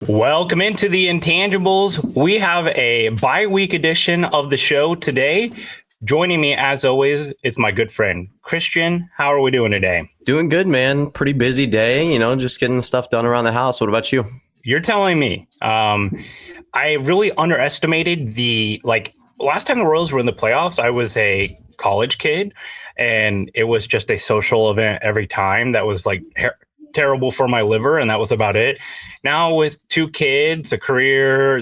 Welcome into the Intangibles. We have a bi-week edition of the show today. Joining me, as always, is my good friend, Christian. How are we doing today? Doing good, man. Pretty busy day, just getting stuff done around the house. What about you? You're telling me. I really underestimated last time the Royals were in the playoffs, I was a college kid, and it was just a social event every time that was terrible for my liver, and that was about it. Now with two kids, a career,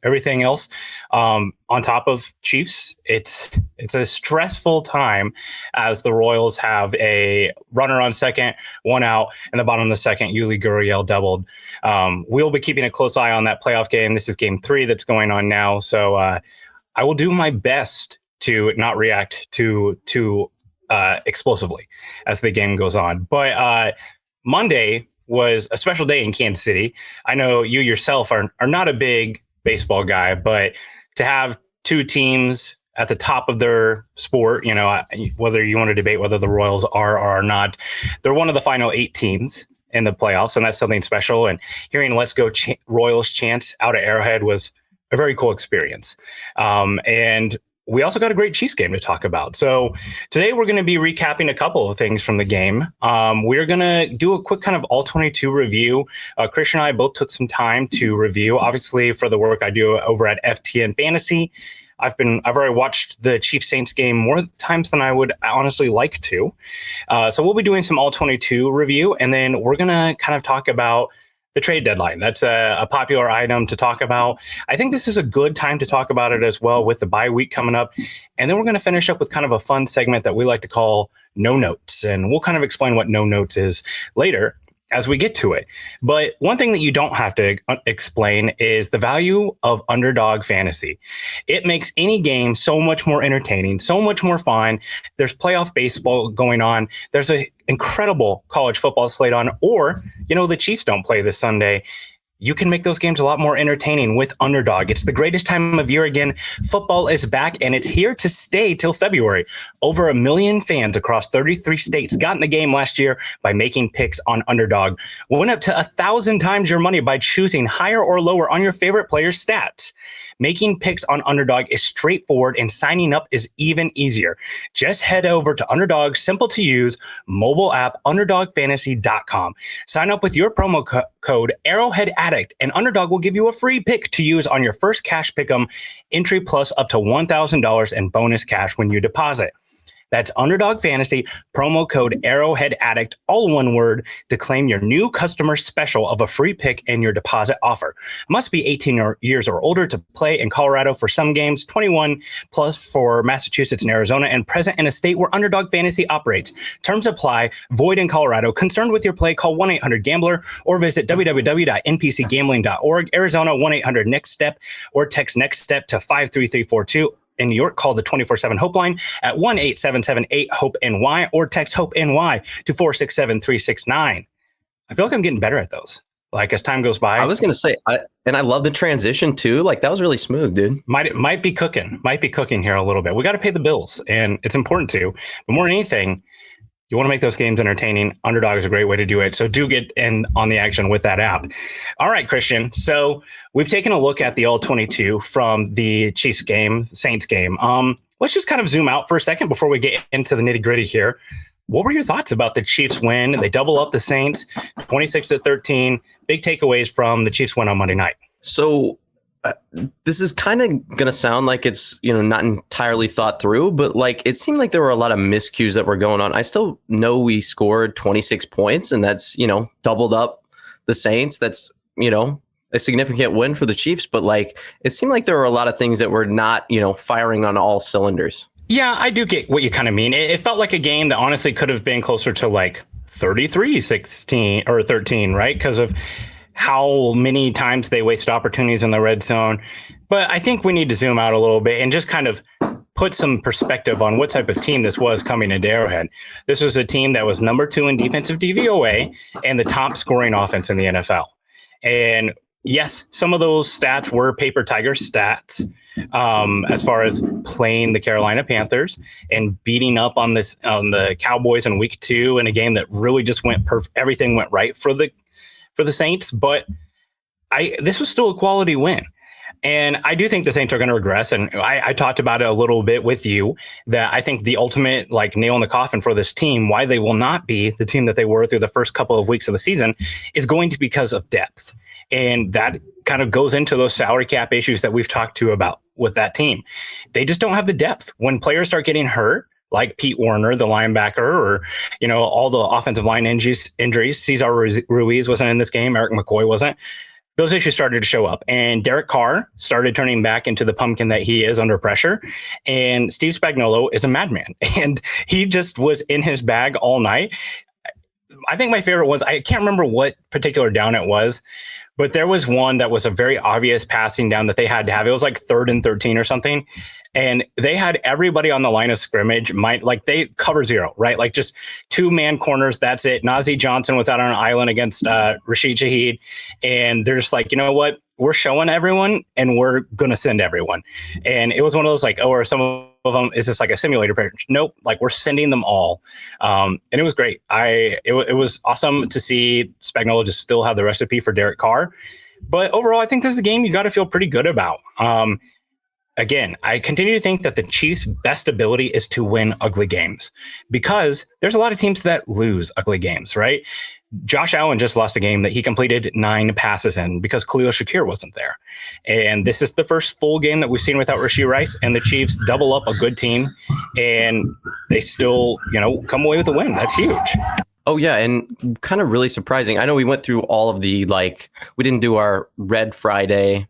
everything else, on top of Chiefs, it's a stressful time as the Royals have a runner on second, one out, and the bottom of the second, Yuli Gurriel doubled. We'll be keeping a close eye on that playoff game. This is game 3 that's going on now, so I will do my best to not react too explosively as the game goes on. But Monday was a special day in Kansas City. I know you yourself are not a big baseball guy, but to have two teams at the top of their sport, whether you want to debate whether the Royals are or are not, they're one of the final 8 teams in the playoffs, and that's something special. And hearing "Let's Go Royals" chants out at Arrowhead was a very cool experience. And we also got a great Chiefs game to talk about. So today we're going to be recapping a couple of things from the game. We're going to do a quick kind of all 22 review. Christian and I both took some time to review, obviously, for the work I do over at FTN Fantasy. I've already watched the Chiefs Saints game more times than I would honestly like to. So we'll be doing some all 22 review, and then we're going to kind of talk about the trade deadline. That's a popular item to talk about. I think this is a good time to talk about it as well with the bye week coming up. And then we're going to finish up with kind of a fun segment that we like to call No Notes. And we'll kind of explain what No Notes is later as we get to it. But one thing that you don't have to explain is the value of Underdog Fantasy. It makes any game so much more entertaining, so much more fun. There's playoff baseball going on. There's an incredible college football slate on, or, the Chiefs don't play this Sunday. You can make those games a lot more entertaining with Underdog. It's the greatest time of year again. Football is back, and it's here to stay till February. Over 1 million fans across 33 states got in the game last year by making picks on Underdog. Win up to 1,000 times your money by choosing higher or lower on your favorite player's stats. Making picks on Underdog is straightforward, and signing up is even easier. Just head over to Underdog's simple-to-use mobile app, UnderdogFantasy.com. Sign up with your promo code Arrowhead Addict, and Underdog will give you a free pick to use on your first cash pick'em entry, plus up to $1,000 in bonus cash when you deposit. That's Underdog Fantasy, promo code Arrowhead Addict, all one word, to claim your new customer special of a free pick and your deposit offer. Must be 18 years or older to play in Colorado for some games, 21 plus for Massachusetts and Arizona, and present in a state where Underdog Fantasy operates. Terms apply. Void in Colorado. Concerned with your play, call 1-800-GAMBLER or visit www.npcgambling.org. Arizona, 1-800-NEXT-STEP, or text NEXT STEP to 53342. In New York, call the 24/7 Hope line at 1-877-8-HOPE-NY or text HOPE-NY to 467-369. I feel like I'm getting better at those, as time goes by. I was going to say, I love the transition too. That was really smooth, dude. Might be cooking here a little bit. We got to pay the bills, and it's important to. But more than anything, you want to make those games entertaining. Underdog is a great way to do it. So do get in on the action with that app. All right, Christian. So we've taken a look at the all 22 from the Chiefs game, Saints game. Let's just kind of zoom out for a second before we get into the nitty gritty here. What were your thoughts about the Chiefs win? They double up the Saints 26-13. Big takeaways from the Chiefs win on Monday night. So this is kind of going to sound like it's, not entirely thought through, but it seemed like there were a lot of miscues that were going on. I still know we scored 26 points, and that's, doubled up the Saints. That's, a significant win for the Chiefs. But it seemed like there were a lot of things that were not, firing on all cylinders. Yeah, I do get what you kind of mean. It felt like a game that honestly could have been closer to 33-16 or 13, right? Because of how many times they wasted opportunities in the red zone. But I think we need to zoom out a little bit and just kind of put some perspective on what type of team this was coming into Arrowhead. This was a team that was number 2 in defensive DVOA and the top scoring offense in the NFL. And yes, some of those stats were paper tiger stats, as far as playing the Carolina Panthers and beating up on the Cowboys in week 2 in a game that really just went everything went right for the Saints. But this was still a quality win. And I do think the Saints are going to regress. And I talked about it a little bit with you that I think the ultimate like nail in the coffin for this team, why they will not be the team that they were through the first couple of weeks of the season, is going to be because of depth. And that kind of goes into those salary cap issues that we've talked to about with that team. They just don't have the depth. When players start getting hurt, like Pete Werner, the linebacker, or, all the offensive line injuries, Cesar Ruiz wasn't in this game. Eric McCoy wasn't. Those issues started to show up, and Derek Carr started turning back into the pumpkin that he is under pressure. And Steve Spagnuolo is a madman, and he just was in his bag all night. I think my favorite was, I can't remember what particular down it was, but there was one that was a very obvious passing down that they had to have. It was like 3rd and 13 or something. And they had everybody on the line of scrimmage, they cover zero, right? Like just 2-man corners. That's it. Najee Johnson was out on an island against Rashee Rice. And they're just like, you know what? We're showing everyone and we're going to send everyone. And it was one of those like, oh, are some of them, is this like a simulator package? Nope. Like we're sending them all. And it was great. It was awesome to see Spagnuolo just still have the recipe for Derek Carr. But overall, I think this is a game you got to feel pretty good about. Again, I continue to think that the Chiefs' best ability is to win ugly games because there's a lot of teams that lose ugly games, right? Josh Allen just lost a game that he completed 9 passes in because Khalil Shakir wasn't there. And this is the first full game that we've seen without Rashee Rice, and the Chiefs double up a good team, and they still, come away with a win. That's huge. Oh, yeah. And kind of really surprising. I know we went through all of the, we didn't do our Red Friday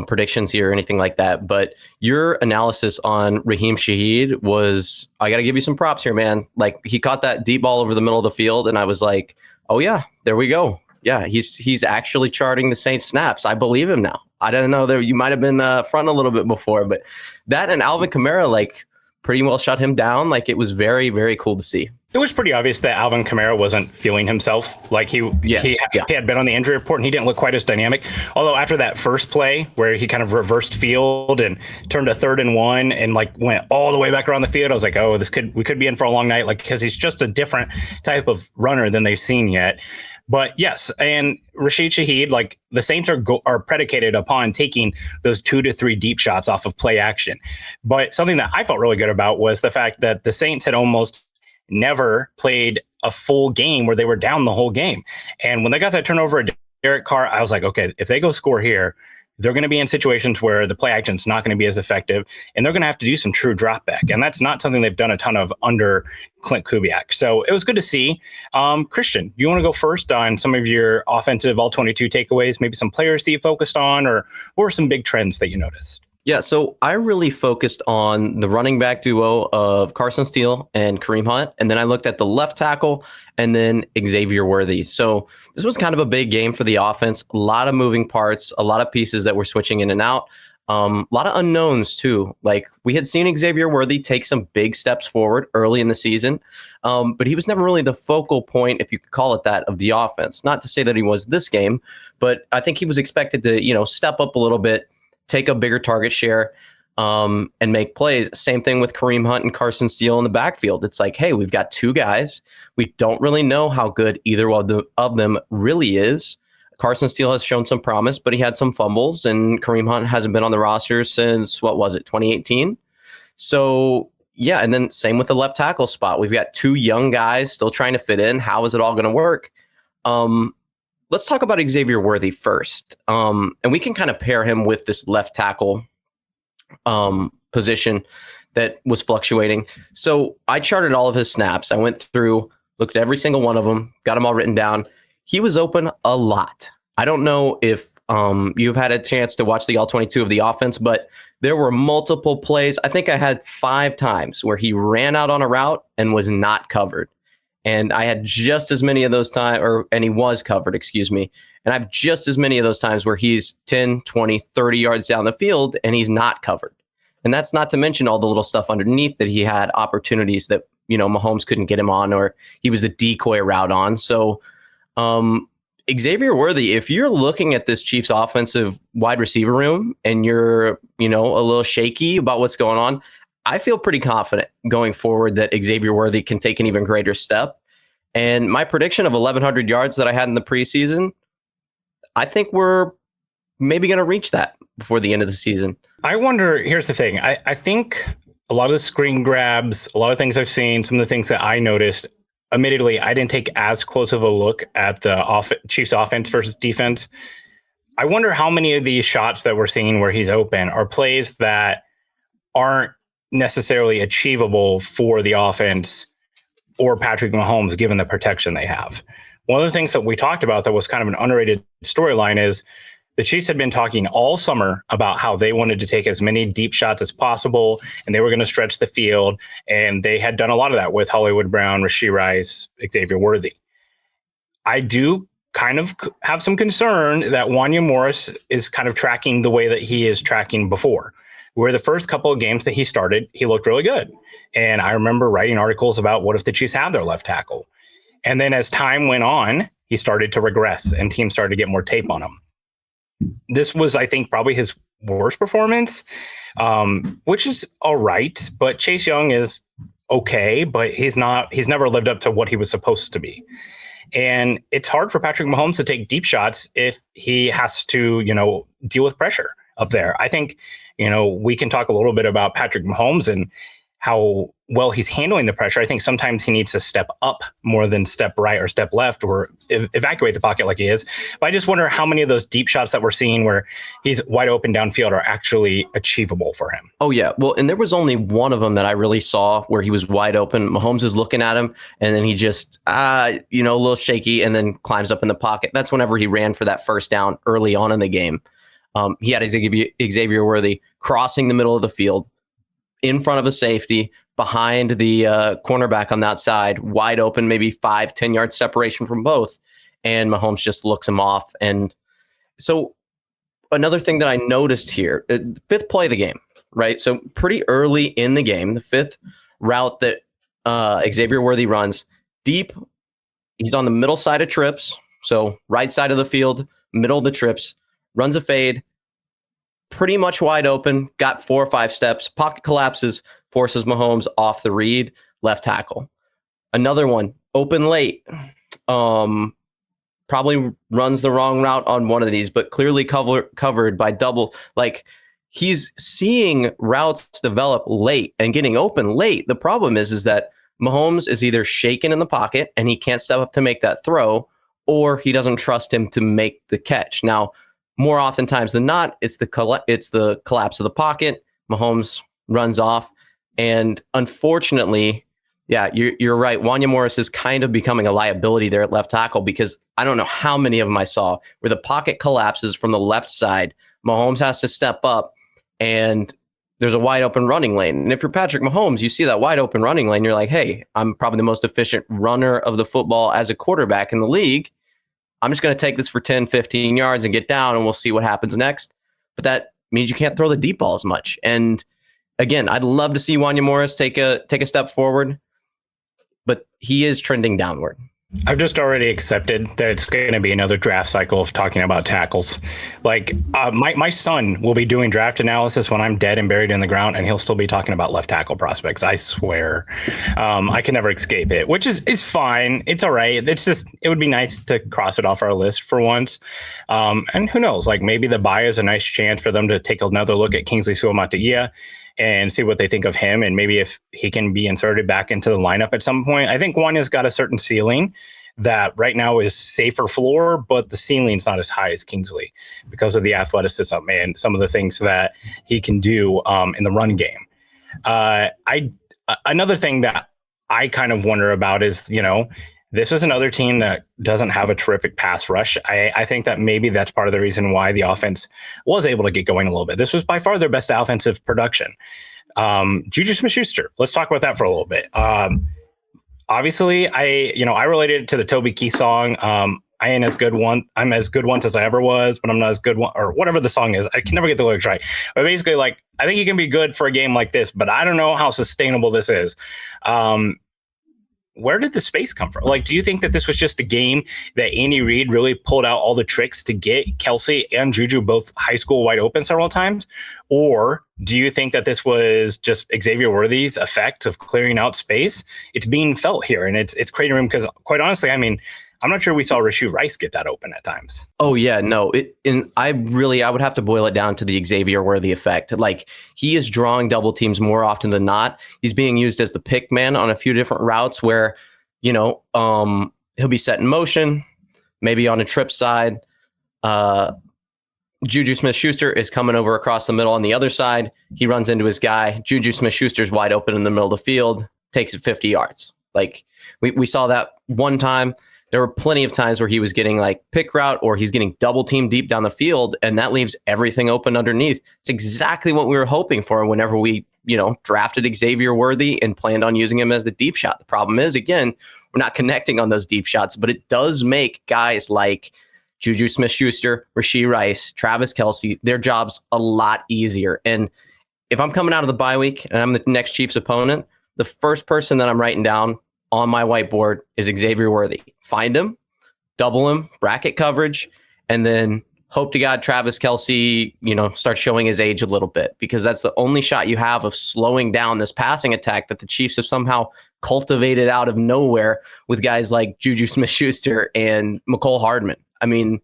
predictions here or anything like that, but your analysis on Raheem Shaheed was, I got to give you some props here, man. Like he caught that deep ball over the middle of the field, and I was like, oh yeah, there we go. Yeah, he's actually charting the Saints snaps. I believe him now. I didn't know that you might have been front a little bit before, but that and Alvin Kamara pretty well shut him down. It was very, very cool to see. It was pretty obvious that Alvin Kamara wasn't feeling himself. He had been on the injury report and he didn't look quite as dynamic. Although after that first play where he kind of reversed field and turned a 3rd and 1 and went all the way back around the field, I was like, oh, we could be in for a long night. Because he's just a different type of runner than they've seen yet. But yes, and Rashee Shaheed, the Saints are predicated upon taking those 2 to 3 deep shots off of play action. But something that I felt really good about was the fact that the Saints had almost never played a full game where they were down the whole game. And when they got that turnover at Derek Carr, I was like, okay, if they go score here, they're going to be in situations where the play action is not going to be as effective, and they're going to have to do some true drop back. And that's not something they've done a ton of under Clint Kubiak. So it was good to see. Christian, you want to go first on some of your offensive all 22 takeaways, maybe some players that you focused on, or what were some big trends that you noticed? Yeah, so I really focused on the running back duo of Carson Steele and Kareem Hunt, and then I looked at the left tackle and then Xavier Worthy. So this was kind of a big game for the offense. A lot of moving parts, a lot of pieces that were switching in and out. A lot of unknowns too. We had seen Xavier Worthy take some big steps forward early in the season, but he was never really the focal point, if you could call it that, of the offense. Not to say that he was this game, but I think he was expected to, step up a little bit, take a bigger target share, and make plays. Same thing with Kareem Hunt and Carson Steele in the backfield. It's like, hey, we've got 2 guys. We don't really know how good either of them really is. Carson Steele has shown some promise, but he had some fumbles, and Kareem Hunt hasn't been on the roster since, 2018? So, yeah, and then same with the left tackle spot. We've got 2 young guys still trying to fit in. How is it all going to work? Let's talk about Xavier Worthy first. And we can kind of pair him with this left tackle position that was fluctuating. So I charted all of his snaps. I went through, looked at every single one of them, got them all written down. He was open a lot. I don't know if you've had a chance to watch the all 22 of the offense, but there were multiple plays. I think I had 5 times where he ran out on a route and was not covered. And I had just as many of those times, and he was covered, excuse me. And I have just as many of those times where he's 10, 20, 30 yards down the field and he's not covered. And that's not to mention all the little stuff underneath that he had opportunities that, Mahomes couldn't get him on, or he was the decoy route on. So Xavier Worthy, if you're looking at this Chiefs offensive wide receiver room and you're, a little shaky about what's going on, I feel pretty confident going forward that Xavier Worthy can take an even greater step. And my prediction of 1,100 yards that I had in the preseason, I think we're maybe going to reach that before the end of the season. I wonder, here's the thing. I think a lot of the screen grabs, a lot of things I've seen, some of the things that I noticed, admittedly, I didn't take as close of a look at the Chiefs offense versus defense. I wonder how many of these shots that we're seeing where he's open are plays that aren't necessarily achievable for the offense or Patrick Mahomes, given the protection they have. One of the things that we talked about that was kind of an underrated storyline is the Chiefs had been talking all summer about how they wanted to take as many deep shots as possible, and they were going to stretch the field. And they had done a lot of that with Hollywood Brown, Rashee Rice, Xavier Worthy. I do kind of have some concern that Wanya Morris is kind of tracking the way that he is tracking before, where the first couple of games that he started, he looked really good. And I remember writing articles about what if the Chiefs had their left tackle. And then as time went on, he started to regress and teams started to get more tape on him. This was, I think, probably his worst performance, which is all right. But Chase Young is okay, but he's never lived up to what he was supposed to be. And it's hard for Patrick Mahomes to take deep shots if he has to, deal with pressure up there. I think, we can talk a little bit about Patrick Mahomes and how well he's handling the pressure. I think sometimes he needs to step up more than step right or step left or evacuate the pocket like he is. But I just wonder how many of those deep shots that we're seeing where he's wide open downfield are actually achievable for him. Oh, yeah. Well, and there was only one of them that I really saw where he was wide open. Mahomes is looking at him and then he just, a little shaky and then climbs up in the pocket. That's whenever he ran for that first down early on in the game. He had Xavier Worthy crossing the middle of the field in front of a safety, behind the cornerback on that side, wide open, maybe 5-10 yards separation from both. And Mahomes just looks him off. And so another thing that I noticed here, fifth play of the game, right? So pretty early in the game, the fifth route that Xavier Worthy runs deep, he's on the middle side of trips. So right side of the field, middle of the trips, runs a fade, pretty much wide open, got 4 or 5 steps, pocket collapses, forces Mahomes off the read, left tackle. Another one, open late, probably runs the wrong route on one of these, but clearly covered by double. Like, he's seeing routes develop late and getting open late. The problem is that Mahomes is either shaken in the pocket and he can't step up to make that throw, or he doesn't trust him to make the catch. Now, more oftentimes than not, it's the collapse of the pocket. Mahomes runs off. And unfortunately, yeah, you're right. Wanya Morris is kind of becoming a liability there at left tackle, because I don't know how many of them I saw where the pocket collapses from the left side. Mahomes has to step up and there's a wide open running lane. And if you're Patrick Mahomes, you see that wide open running lane, you're like, hey, I'm probably the most efficient runner of the football as a quarterback in the league. I'm just going to take this for 10, 15 yards and get down, and we'll see what happens next. But that means you can't throw the deep ball as much. And again, I'd love to see Wanya Morris take a step forward, but he is trending downward. I've just already accepted that it's going to be another draft cycle of talking about tackles. Like, my son will be doing draft analysis when I'm dead and buried in the ground, and he'll still be talking about left tackle prospects. I swear. I can never escape it, which is fine. It's all right. It's just, it would be nice to cross it off our list for once. And who knows, like, maybe the bye is a nice chance for them to take another look at Kingsley Suamataia and see what they think of him, and maybe if he can be inserted back into the lineup at some point. I think Wanya's got a certain ceiling that right now is safer floor, but the ceiling's not as high as Kingsley because of the athleticism and some of the things that he can do in the run game. Another thing that I kind of wonder about is, this is another team that doesn't have a terrific pass rush. I think that maybe that's part of the reason why the offense was able to get going a little bit. This was by far their best offensive production. Juju Smith-Schuster, let's talk about that for a little bit. Obviously, I related it to the Toby Keith song. I'm as good once as I ever was, but I'm not as good or whatever the song is. I can never get the lyrics right. But basically, like, I think you can be good for a game like this, but I don't know how sustainable this is. Where did the space come from? Like, do you think that this was just a game that Andy Reid really pulled out all the tricks to get Kelce and Juju both high school wide open several times? Or do you think that this was just Xavier Worthy's effect of clearing out space? It's being felt here, and it's creating room because, quite honestly, I mean, I'm not sure we saw Rashee Rice get that open at times. Oh yeah, no. I would have to boil it down to the Xavier Worthy effect. Like, he is drawing double teams more often than not. He's being used as the pick man on a few different routes where, he'll be set in motion, maybe on a trip side. Juju Smith-Schuster is coming over across the middle on the other side. He runs into his guy. Juju Smith-Schuster's wide open in the middle of the field, takes it 50 yards. Like, we saw that one time. There were plenty of times where he was getting like pick route or he's getting double team deep down the field, and that leaves everything open underneath. It's exactly what we were hoping for whenever we, drafted Xavier Worthy and planned on using him as the deep shot. The problem is, again, we're not connecting on those deep shots, but it does make guys like Juju Smith-Schuster, Rashee Rice, Travis Kelce, their jobs a lot easier. And if I'm coming out of the bye week and I'm the next Chiefs opponent, the first person that I'm writing down on my whiteboard is Xavier Worthy. Find him, double him, bracket coverage, and then hope to God Travis Kelce, starts showing his age a little bit, because that's the only shot you have of slowing down this passing attack that the Chiefs have somehow cultivated out of nowhere with guys like Juju Smith-Schuster and Mecole Hardman. I mean,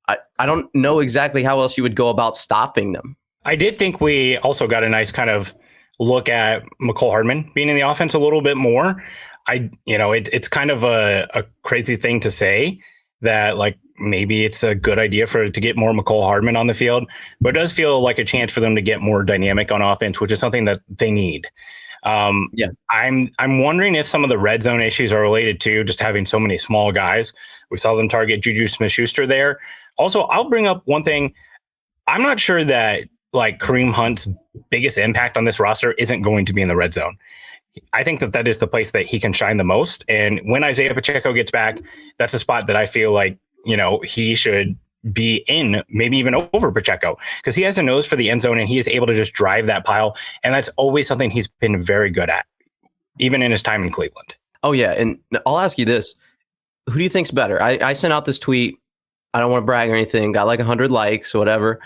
I don't know exactly how else you would go about stopping them. I did think we also got a nice kind of look at Mecole Hardman being in the offense a little bit more. It's kind of a crazy thing to say that, like, maybe it's a good idea to get more Mecole Hardman on the field, but it does feel like a chance for them to get more dynamic on offense, which is something that they need. I'm wondering if some of the red zone issues are related to just having so many small guys. We saw them target Juju Smith-Schuster there. Also, I'll bring up one thing. I'm not sure that like Kareem Hunt's biggest impact on this roster isn't going to be in the red zone. I think that is the place that he can shine the most. And when Isaiah Pacheco gets back, that's a spot that I feel like, he should be in, maybe even over Pacheco, because he has a nose for the end zone and he is able to just drive that pile. And that's always something he's been very good at, even in his time in Cleveland. Oh, yeah. And I'll ask you this. Who do you think's better? I sent out this tweet. I don't want to brag or anything. Got like 100 likes or whatever.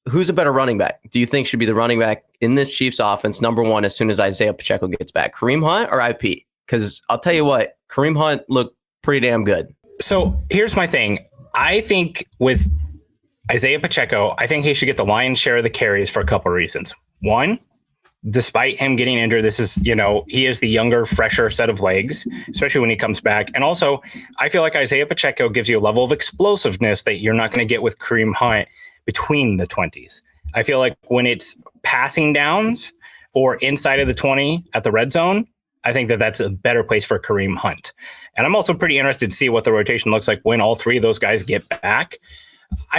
Who's a better running back? Do you think should be the running back in this Chiefs offense, number one, as soon as Isaiah Pacheco gets back? Kareem Hunt or IP? Because I'll tell you what, Kareem Hunt looked pretty damn good. So here's my thing. I think with Isaiah Pacheco, I think he should get the lion's share of the carries for a couple of reasons. One, despite him getting injured, this is, he is the younger, fresher set of legs, especially when he comes back. And also, I feel like Isaiah Pacheco gives you a level of explosiveness that you're not going to get with Kareem Hunt between the 20s. I feel like when it's passing downs or inside of the 20 at the red zone, I think that that's a better place for Kareem Hunt. And I'm also pretty interested to see what the rotation looks like when all three of those guys get back. I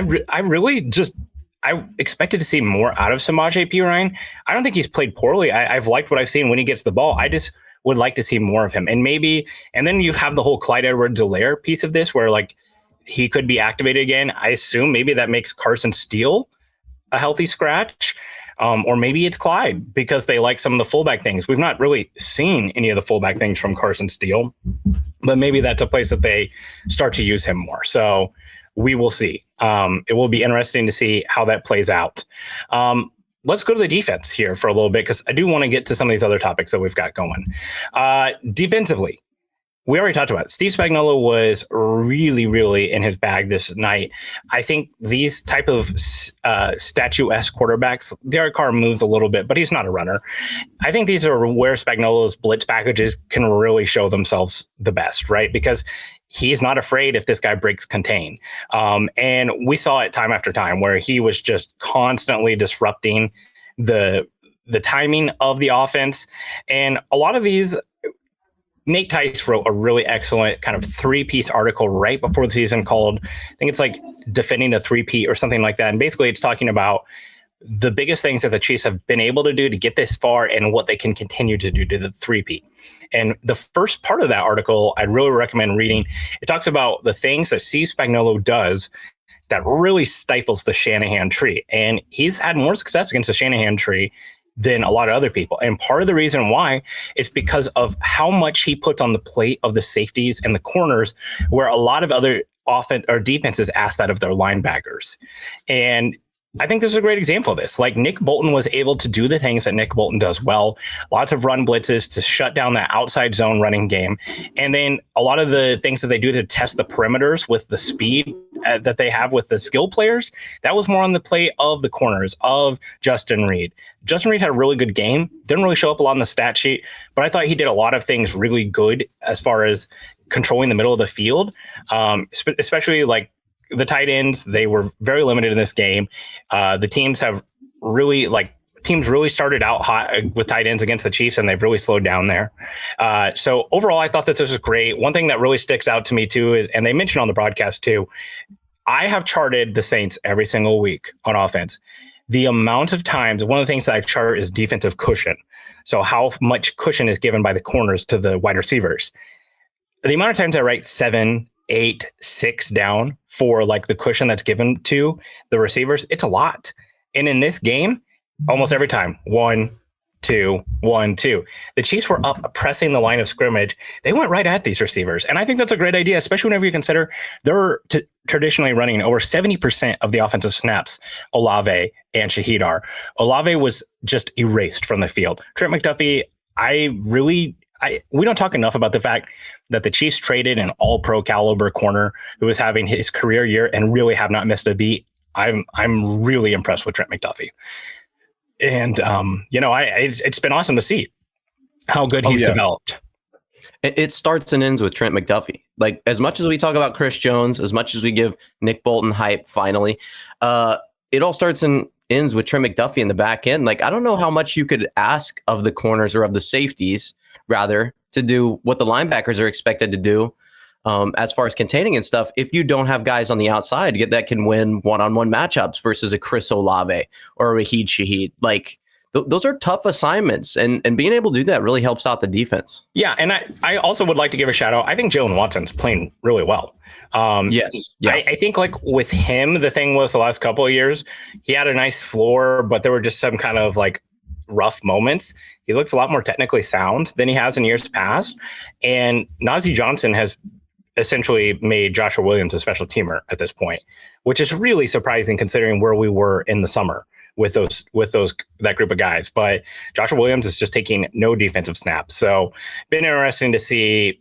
expected to see more out of Samaje Perine. I don't think he's played poorly. I've liked what I've seen when he gets the ball. I just would like to see more of him. And then you have the whole Clyde Edwards-Helaire piece of this where like he could be activated again. I assume maybe that makes Carson Steele a healthy scratch. Or maybe it's Clyde because they like some of the fullback things. We've not really seen any of the fullback things from Carson Steele, but maybe that's a place that they start to use him more. So we will see. It will be interesting to see how that plays out. Let's go to the defense here for a little bit, because I do want to get to some of these other topics that we've got going. Defensively, we already talked about it. Steve Spagnuolo was really, really in his bag this night. I think these type of statuesque quarterbacks, Derek Carr moves a little bit, but he's not a runner. I think these are where Spagnuolo's blitz packages can really show themselves the best, right? Because he's not afraid if this guy breaks contain. And we saw it time after time where he was just constantly disrupting the timing of the offense. And a lot of these, Nate Tice wrote a really excellent kind of 3-piece article right before the season called, I think it's like Defending the 3P or something like that. And basically it's talking about the biggest things that the Chiefs have been able to do to get this far and what they can continue to do to the 3P. And the first part of that article, I'd really recommend reading. It talks about the things that Steve Spagnuolo does that really stifles the Shanahan tree. And he's had more success against the Shanahan tree than a lot of other people. And part of the reason why is because of how much he puts on the plate of the safeties and the corners, where a lot of other offense or defenses ask that of their linebackers. And I think this is a great example of this. Like Nick Bolton was able to do the things that Nick Bolton does well. Lots of run blitzes to shut down that outside zone running game. And then a lot of the things that they do to test the perimeters with the speed that they have with the skill players, that was more on the play of the corners of Justin Reed. Justin Reed had a really good game. Didn't really show up a lot on the stat sheet, but I thought he did a lot of things really good as far as controlling the middle of the field, especially like the tight ends. They were very limited in this game. The teams really started out hot with tight ends against the Chiefs, and they've really slowed down there. So overall, I thought that this was great. One thing that really sticks out to me too is, and they mentioned on the broadcast too, I have charted the Saints every single week on offense. The amount of times, one of the things that I chart is defensive cushion. So how much cushion is given by the corners to the wide receivers. The amount of times I write 7, 8, 6 down for like the cushion that's given to the receivers, it's a lot. And in this game, almost every time, 1, 2, 1, 2. The Chiefs were up pressing the line of scrimmage. They went right at these receivers. And I think that's a great idea, especially whenever you consider they're traditionally running over 70% of the offensive snaps, Olave and Shaheed are. Olave was just erased from the field. Trent McDuffie, we don't talk enough about the fact that the Chiefs traded an all-pro caliber corner who was having his career year and really have not missed a beat. I'm really impressed with Trent McDuffie. And, it's been awesome to see how good he's developed. It starts and ends with Trent McDuffie. Like, as much as we talk about Chris Jones, as much as we give Nick Bolton hype finally, it all starts and ends with Trent McDuffie in the back end. Like, I don't know how much you could ask of the corners or of the safeties, rather, to do what the linebackers are expected to do as far as containing and stuff, if you don't have guys on the outside that can win one-on-one matchups versus a Chris Olave or a Raheed Shaheed. Like, those are tough assignments, and being able to do that really helps out the defense. Yeah, and I also would like to give a shout out. I think Jalen Watson's playing really well. Yes. Yeah. I think like with him, the thing was the last couple of years, he had a nice floor, but there were just some kind of like rough moments. He looks a lot more technically sound than he has in years past. And Najee Johnson has essentially made Joshua Williams a special teamer at this point, which is really surprising considering where we were in the summer with that group of guys. But Joshua Williams is just taking no defensive snaps. So been interesting to see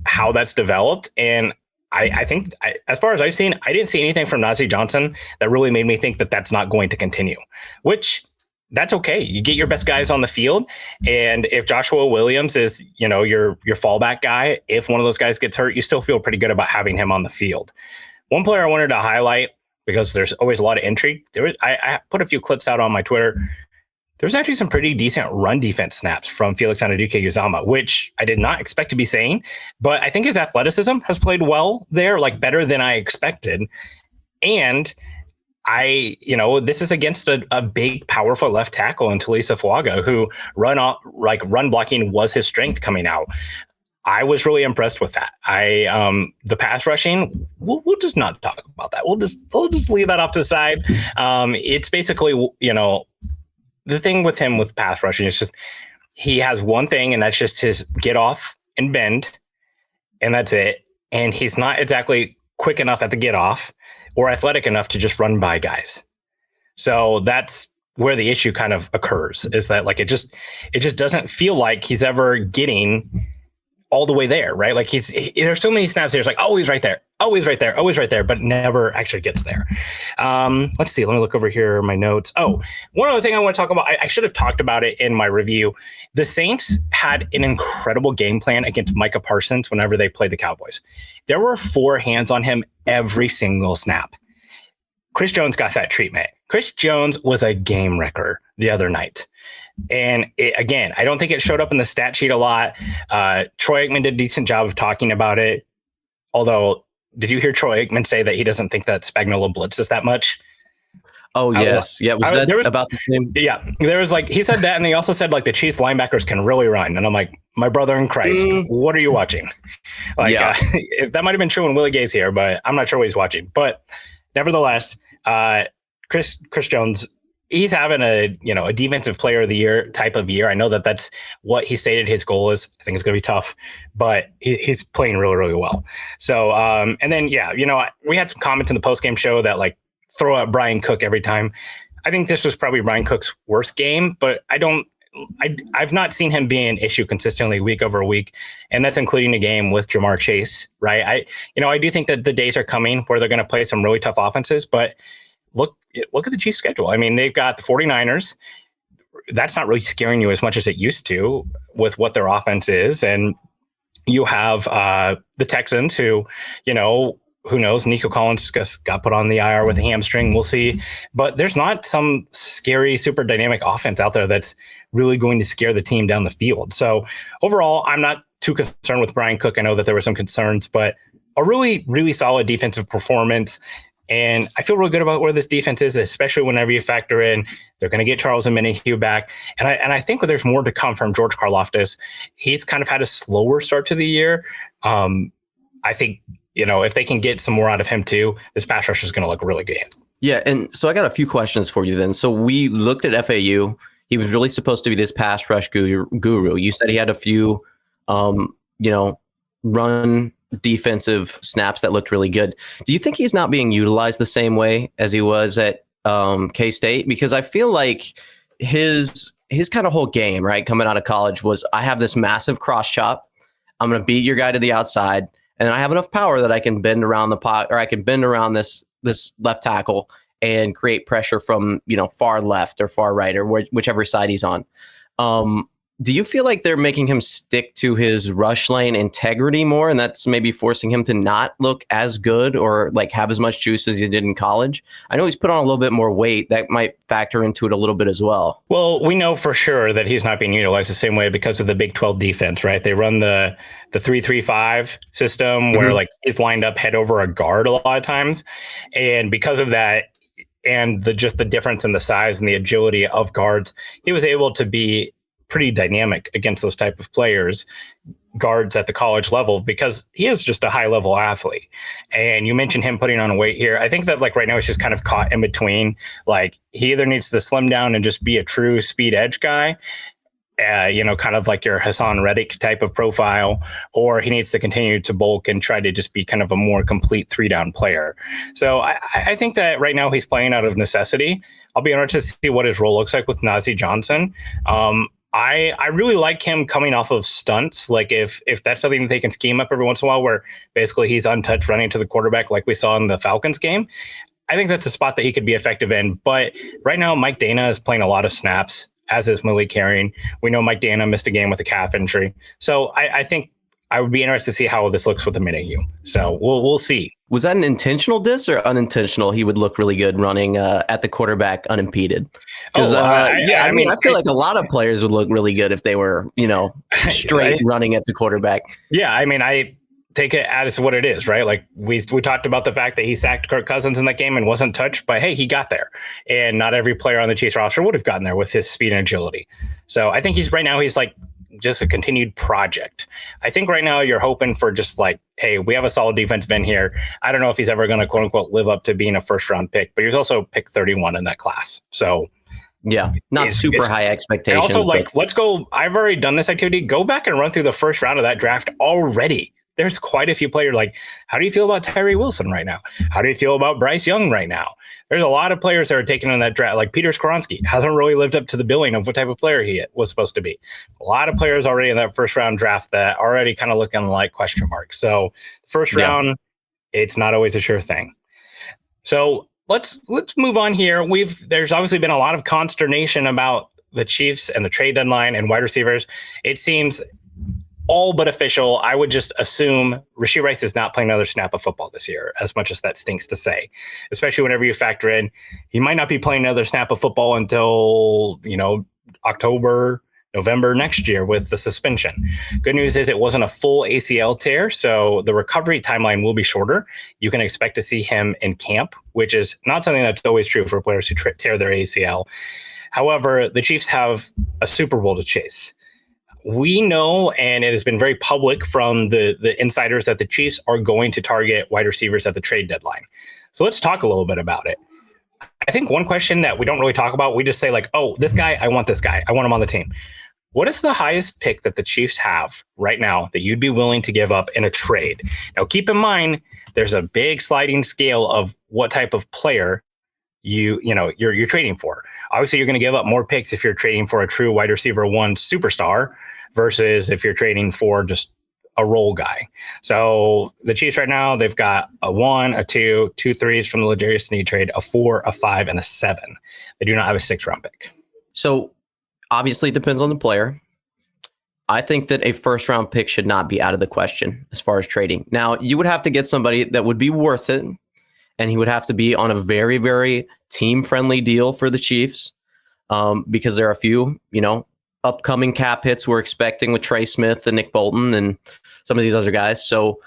how that's developed. And I think as far as I've seen, I didn't see anything from Najee Johnson that really made me think that that's not going to continue, which that's okay. You get your best guys on the field. And if Joshua Williams is, your fallback guy, if one of those guys gets hurt, you still feel pretty good about having him on the field. One player I wanted to highlight, because there's always a lot of intrigue. I put a few clips out on my Twitter. There's actually some pretty decent run defense snaps from Felix Anudike-Uzomah, which I did not expect to be saying, but I think his athleticism has played well there, like better than I expected. And this is against a big, powerful left tackle in Talisa Fuaga, who run blocking was his strength coming out. I was really impressed with that. The pass rushing, we'll just not talk about that. We'll just leave that off to the side. It's basically, the thing with him with pass rushing is just he has one thing, and that's just his get off and bend, and that's it. And he's not exactly quick enough at the get off or athletic enough to just run by guys. So that's where the issue kind of occurs, is that like it just doesn't feel like he's ever getting all the way there, right? Like there's so many snaps here. It's like, oh, he's right there, but never actually gets there. Let's see. Let me look over here, my notes. Oh, one other thing I want to talk about. I should have talked about it in my review. The Saints had an incredible game plan against Micah Parsons whenever they played the Cowboys. There were 4 hands on him every single snap. Chris Jones got that treatment. Chris Jones was a game wrecker the other night. And again, I don't think it showed up in the stat sheet a lot. Troy Aikman did a decent job of talking about it. Although, did you hear Troy Aikman say that he doesn't think that Spagnuolo blitzes that much? Oh, yes. Was that about the same? Yeah. There was he said that, and he also said the Chiefs linebackers can really run. And I'm like, my brother in Christ, what are you watching? That might have been true when Willie Gay's here, but I'm not sure what he's watching. But nevertheless, Chris Jones, he's having a defensive player of the year type of year. I know that that's what he stated his goal is. I think it's going to be tough, but he's playing really, really well. So, and then, we had some comments in the post-game show that throw out Brian Cook every time. I think this was probably Brian Cook's worst game, but I've not seen him be an issue consistently week over week, and that's including a game with Jamar Chase, right? I do think that the days are coming where they're going to play some really tough offenses, but look at the Chiefs' schedule. I mean, they've got the 49ers. That's not really scaring you as much as it used to with what their offense is, and you have the Texans who knows? Nico Collins just got put on the IR with a hamstring. We'll see. But there's not some scary, super dynamic offense out there that's really going to scare the team down the field. So overall, I'm not too concerned with Brian Cook. I know that there were some concerns, but a really, really solid defensive performance. And I feel really good about where this defense is, especially whenever you factor in they're going to get Charles Omenihu back. And I think there's more to come from George Karlaftis. He's kind of had a slower start to the year. I think, if they can get some more out of him too, this pass rush is going to look really good. Yeah, and so I got a few questions for you then. So we looked at FAU. He was really supposed to be this pass rush guru. You said he had a few, run defensive snaps that looked really good. Do you think he's not being utilized the same way as he was at K-State? Because I feel like his kind of whole game, right, coming out of college was, I have this massive cross chop. I'm going to beat your guy to the outside, and I have enough power that I can bend around the pot, or I can bend around this left tackle and create pressure from far left or far right or whichever side he's on. Do you feel like they're making him stick to his rush lane integrity more, and that's maybe forcing him to not look as good or like have as much juice as he did in college? I know he's put on a little bit more weight. That might factor into it a little bit as well. Well, we know for sure that he's not being utilized the same way because of the Big 12 defense, right? They run the 3-3-5 system where like he's lined up head over a guard a lot of times. And because of that, and the difference in the size and the agility of guards, he was able to be pretty dynamic against those type of players, guards at the college level, because he is just a high level athlete. And you mentioned him putting on weight here. I think that right now he's just kind of caught in between. Like, he either needs to slim down and just be a true speed edge guy, kind of like your Hassan Reddick type of profile, or he needs to continue to bulk and try to just be kind of a more complete 3-down player. So I think that right now he's playing out of necessity. I'll be interested to see what his role looks like with Najee Johnson. I really like him coming off of stunts. Like if that's something that they can scheme up every once in a while, where basically he's untouched running to the quarterback like we saw in the Falcons game, I think that's a spot that he could be effective in. But right now, Mike Dana is playing a lot of snaps, as is Malik Herring. We know Mike Dana missed a game with a calf injury. So I think I would be interested to see how this looks with Omenihu. So we'll see. Was that an intentional diss or unintentional? He would look really good running at the quarterback unimpeded. Because I feel like a lot of players would look really good if they were, straight running at the quarterback. Yeah, I take it as what it is, right? Like we talked about the fact that he sacked Kirk Cousins in that game and wasn't touched, but hey, he got there. And not every player on the Chiefs roster would have gotten there with his speed and agility. So I think he's like just a continued project. I think right now you're hoping for just like, hey, we have a solid defensive end here. I don't know if he's ever going to quote unquote live up to being a first round pick, but he was also pick 31 in that class. So yeah, not super high expectations. And also let's go. I've already done this activity. Go back and run through the first round of that draft already. There's quite a few players. Like, how do you feel about Tyree Wilson right now? How do you feel about Bryce Young right now? There's a lot of players that are taken in that draft. Like Peter Skoronski hasn't really lived up to the billing of what type of player he was supposed to be. A lot of players already in that first round draft that are already kind of looking like question marks. So first round, it's not always a sure thing. So let's move on here. There's obviously been a lot of consternation about the Chiefs and the trade deadline and wide receivers. It seems all but official. I would just assume Rashee Rice is not playing another snap of football this year, as much as that stinks to say, especially whenever you factor in he might not be playing another snap of football until, October, November next year with the suspension. Good news is it wasn't a full ACL tear, so the recovery timeline will be shorter. You can expect to see him in camp, which is not something that's always true for players who tear their ACL. However, the Chiefs have a Super Bowl to chase. We know, and it has been very public from the insiders, that the Chiefs are going to target wide receivers at the trade deadline. So let's talk a little bit about it. I think one question that we don't really talk about, we just say like, oh, this guy, I want this guy. I want him on the team. What is the highest pick that the Chiefs have right now that you'd be willing to give up in a trade? Now, keep in mind, there's a big sliding scale of what type of player you're trading for. Obviously, you're going to give up more picks if you're trading for a true wide receiver one superstar versus if you're trading for just a role guy. So the Chiefs right now, they've got a 1, a 2, 2 threes from the L'Jarius Sneed trade, a 4, a 5, and a 7. They do not have a 6th-round pick. So obviously it depends on the player. I think that a 1st-round pick should not be out of the question as far as trading. Now, you would have to get somebody that would be worth it, and he would have to be on a very, very team-friendly deal for the Chiefs, because there are a few, upcoming cap hits we're expecting with Trey Smith and Nick Bolton and some of these other guys. So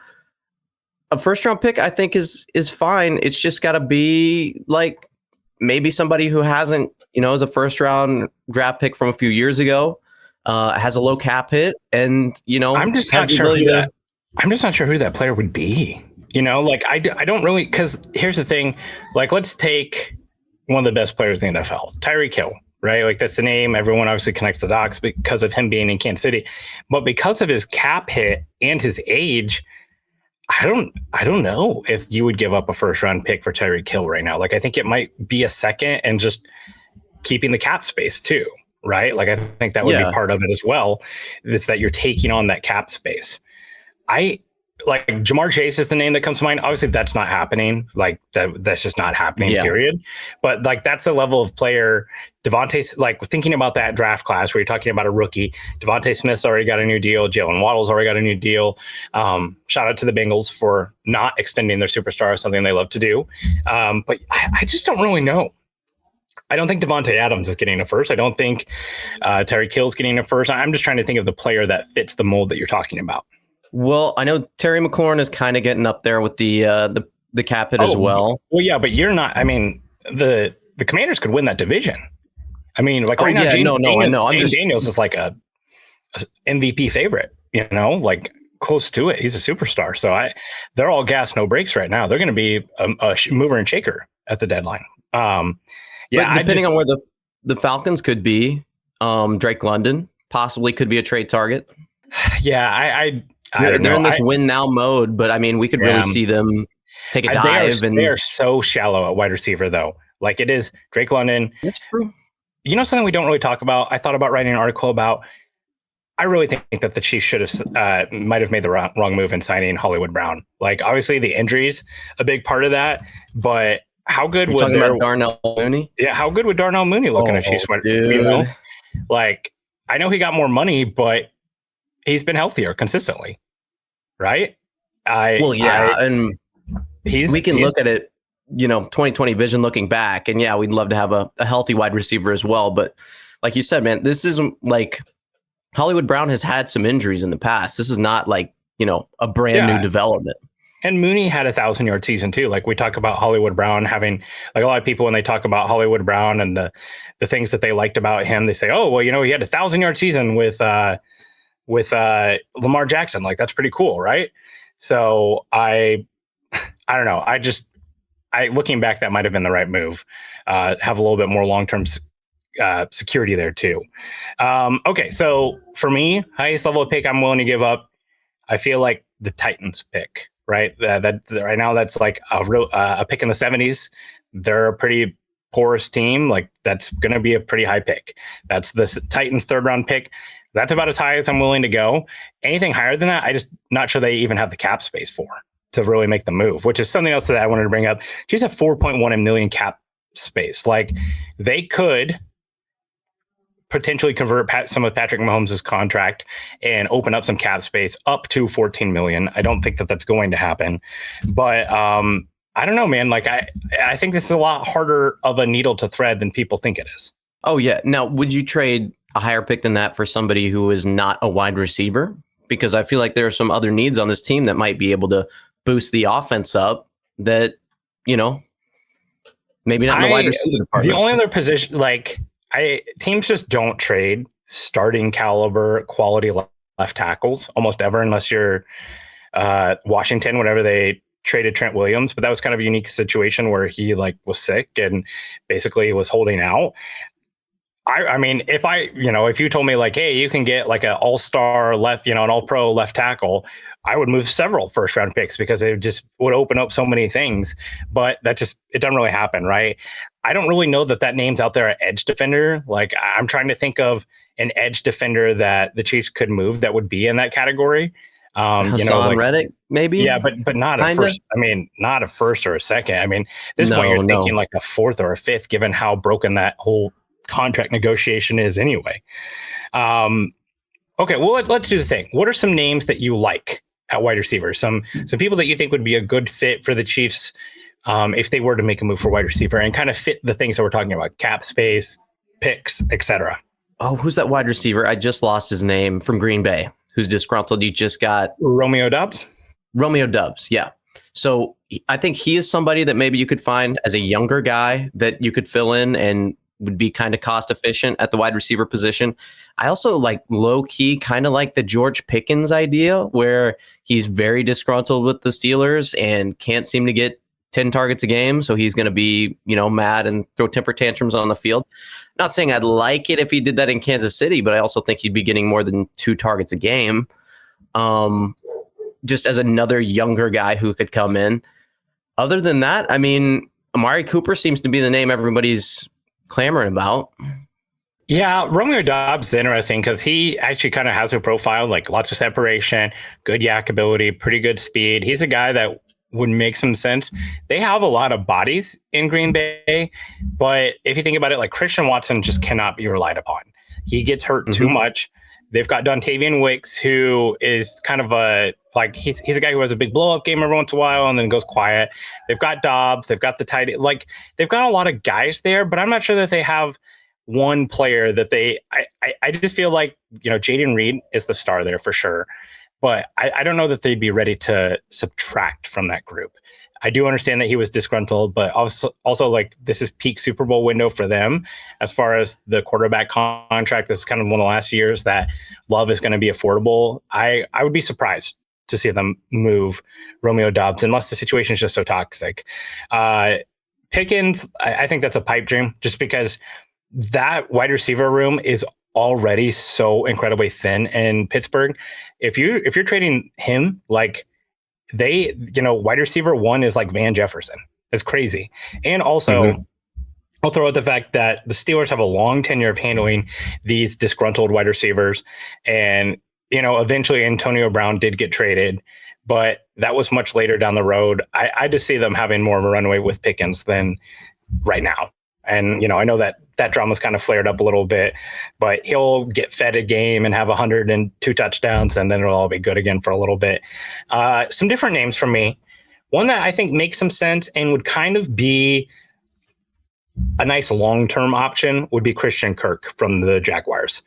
a 1st-round pick, I think, is fine. It's just got to be like maybe somebody who hasn't, is a 1st-round draft pick from a few years ago, has a low cap hit, and I'm just not sure who that player would be. I don't really, because here's the thing, let's take one of the best players in the NFL, Tyreek Hill, right? Like, that's the name. Everyone obviously connects the dots because of him being in Kansas City, but because of his cap hit and his age, I don't know if you would give up a 1st-round pick for Tyreek Hill right now. I think it might be a 2nd and just keeping the cap space too, right? I think that would be part of it as well. It's that you're taking on that cap space. Jamar Chase is the name that comes to mind. Obviously, that's not happening. That's just not happening, period. But that's the level of player. Devontae, thinking about that draft class where you're talking about a rookie. Devontae Smith's already got a new deal. Jalen Waddle's already got a new deal. Shout out to the Bengals for not extending their superstar, something they love to do. But I just don't really know. I don't think Devontae Adams is getting a 1st. I don't think Tyreek Hill's getting a 1st. I'm just trying to think of the player that fits the mold that you're talking about. Well, I know Terry McLaurin is kind of getting up there with the cap hit as well. Well, yeah, but you're not. I mean, the Commanders could win that division. I mean, right now, James Daniels is like a MVP favorite. Close to it. He's a superstar. So they're all gas, no breaks right now. They're going to be a mover and shaker at the deadline. But depending on where the Falcons could be, Drake London possibly could be a trade target. Yeah, they're in this win now mode, but I mean, we could really see them take a dive. They are so shallow at wide receiver, though. It is Drake London. That's true. Something we don't really talk about. I thought about writing an article about. I really think that the Chiefs should have might have made the wrong move in signing Hollywood Brown. Obviously, the injuries a big part of that, but how good would about Darnell Mooney? Yeah, how good would Darnell Mooney look in a Chiefs? Dude. I know he got more money, but he's been healthier consistently, right? And we can look at it, 2020 vision looking back, and we'd love to have a healthy wide receiver as well. But like you said, man, this isn't Hollywood Brown has had some injuries in the past. This is not a brand new development. And Mooney had 1,000-yard season too. We talk about Hollywood Brown having, a lot of people when they talk about Hollywood Brown and the things that they liked about him, they say, oh, well, he had 1,000-yard season with Lamar Jackson. That's pretty cool, right? So I don't know. Looking back, that might have been the right move. Have a little bit more long-term security there too. Okay, so for me, highest level of pick I'm willing to give up, I feel like the Titans pick. Right, that right now that's a pick in the 70s. They're a pretty porous team. That's going to be a pretty high pick. That's the Titans 3rd-round pick. That's about as high as I'm willing to go. Anything higher than that, I just not sure they even have the cap space for to really make the move. Which is something else that I wanted to bring up. She's have 4.1 million cap space. They could potentially convert some of Patrick Mahomes' contract and open up some cap space up to 14 million. I don't think that that's going to happen, but I don't know, man. I think this is a lot harder of a needle to thread than people think it is. Oh yeah. Now, would you trade a higher pick than that for somebody who is not a wide receiver? Because I feel like there are some other needs on this team that might be able to boost the offense up that, maybe not in the wide receiver department. The only other position, teams just don't trade starting caliber quality left tackles almost ever, unless you're Washington, whenever they traded Trent Williams. But that was kind of a unique situation where he was sick and basically was holding out. I mean, if you told me hey, you can get an all-star left, an all-pro left tackle, I would move several 1st-round picks because it just would open up so many things. But it doesn't really happen, right? I don't really know that name's out there at edge defender. Like, I'm trying to think of an edge defender that the Chiefs could move that would be in that category. Hassan Reddick, maybe. Yeah, but not a Kinda? first. I mean, not a first or a second. I mean, at this point, you're thinking like a fourth or a fifth, given how broken that whole contract negotiation is anyway. Okay, well, let's do the thing. What are some names that you like at wide receiver? Some people that you think would be a good fit for the Chiefs if they were to make a move for wide receiver and kind of fit the things that we're talking about: cap space, picks, etc. Oh, who's that wide receiver? I just lost his name, from Green Bay, who's disgruntled. You just got Romeo Doubs. Romeo Doubs, yeah. So I think he is somebody that maybe you could find as a younger guy that you could fill in and would be kind of cost efficient at the wide receiver position. I also like low key kind of like the George Pickens idea, where he's very disgruntled with the Steelers and can't seem to get 10 targets a game. So he's going to be, mad and throw temper tantrums on the field. Not saying I'd like it if he did that in Kansas City, but I also think he'd be getting more than 2 targets a game. Just as another younger guy who could come in. Other than that, I mean, Amari Cooper seems to be the name everybody's clamoring about. Yeah, Romeo Doubs is interesting because he actually kind of has a profile, like lots of separation, good yak ability, pretty good speed. He's a guy that would make some sense. They have a lot of bodies in Green Bay, but if you think about it, like Christian Watson just cannot be relied upon. He gets hurt too much. They've got Dontavian Wicks, who is kind of he's a guy who has a big blow up game every once in a while and then goes quiet. They've got Dobbs. They've got the tight end. Like, they've got a lot of guys there, but I'm not sure that they have one player that I just feel like, Jaden Reed is the star there for sure. But I don't know that they'd be ready to subtract from that group. I do understand that he was disgruntled, but also like this is peak Super Bowl window for them as far as the quarterback contract. This is kind of one of the last years that Love is going to be affordable. I would be surprised to see them move Romeo Doubs unless the situation is just so toxic. Pickens, I think that's a pipe dream just because that wide receiver room is already so incredibly thin in Pittsburgh. If you're trading him, like wide receiver 1 is like Van Jefferson. It's crazy. And also I'll throw out the fact that the Steelers have a long tenure of handling these disgruntled wide receivers. And, eventually Antonio Brown did get traded, but that was much later down the road. I just see them having more of a runway with Pickens than right now. And, I know that drama's kind of flared up a little bit, but he'll get fed a game and have 102 touchdowns, and then it'll all be good again for a little bit. Some different names from me. One that I think makes some sense and would kind of be a nice long-term option would be Christian Kirk from the Jaguars.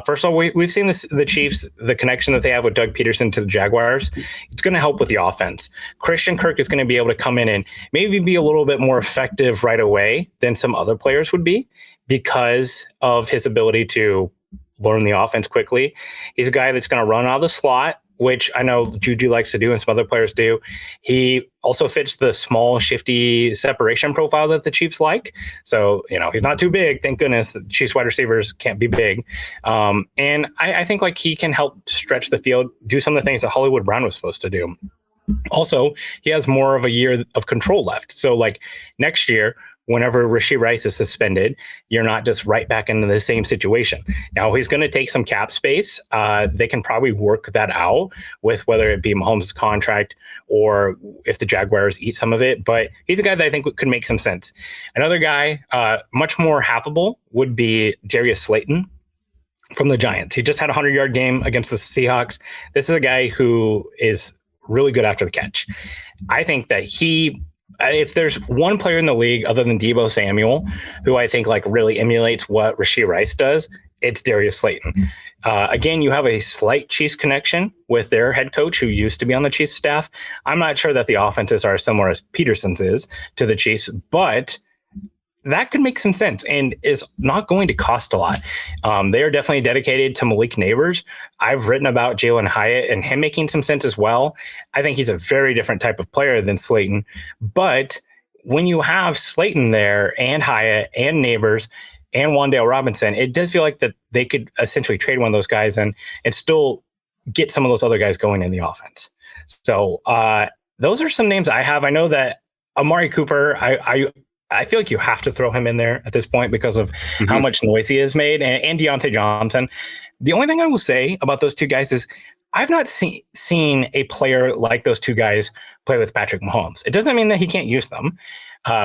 First of all, we've seen the Chiefs, the connection that they have with Doug Peterson to the Jaguars. It's going to help with the offense. Christian Kirk is going to be able to come in and maybe be a little bit more effective right away than some other players would be because of his ability to learn the offense quickly. He's a guy that's going to run out of the slot, which I know Juju likes to do and some other players do. He also fits the small, shifty separation profile that the Chiefs like. So, he's not too big. Thank goodness the Chiefs wide receivers can't be big. And I think like he can help stretch the field, do some of the things that Hollywood Brown was supposed to do. Also, he has more of a year of control left. So like next year, whenever Rashee Rice is suspended, you're not just right back into the same situation. Now, he's going to take some cap space. They can probably work that out with whether it be Mahomes' contract or if the Jaguars eat some of it. But he's a guy that I think could make some sense. Another guy, much more halfable, would be Darius Slayton from the Giants. He just had a 100-yard game against the Seahawks. This is a guy who is really good after the catch. I think that if there's one player in the league other than Deebo Samuel, who I think like really emulates what Rashee Rice does, it's Darius Slayton. Again, you have a slight Chiefs connection with their head coach who used to be on the Chiefs staff. I'm not sure that the offenses are as similar as Peterson's is to the Chiefs, but that could make some sense and is not going to cost a lot. They are definitely dedicated to Malik Neighbors. I've written about Jalen Hyatt and him making some sense as well. I think he's a very different type of player than Slayton. But when you have Slayton there and Hyatt and Neighbors and Wan'Dale Robinson, it does feel like that they could essentially trade one of those guys and still get some of those other guys going in the offense. So those are some names I have. I know that Amari Cooper, I feel like you have to throw him in there at this point because of how Mhm. much noise he has made, and Deontay Johnson. The only thing I will say about those two guys is I've not seen a player like those two guys play with Patrick Mahomes. It doesn't mean that he can't use them.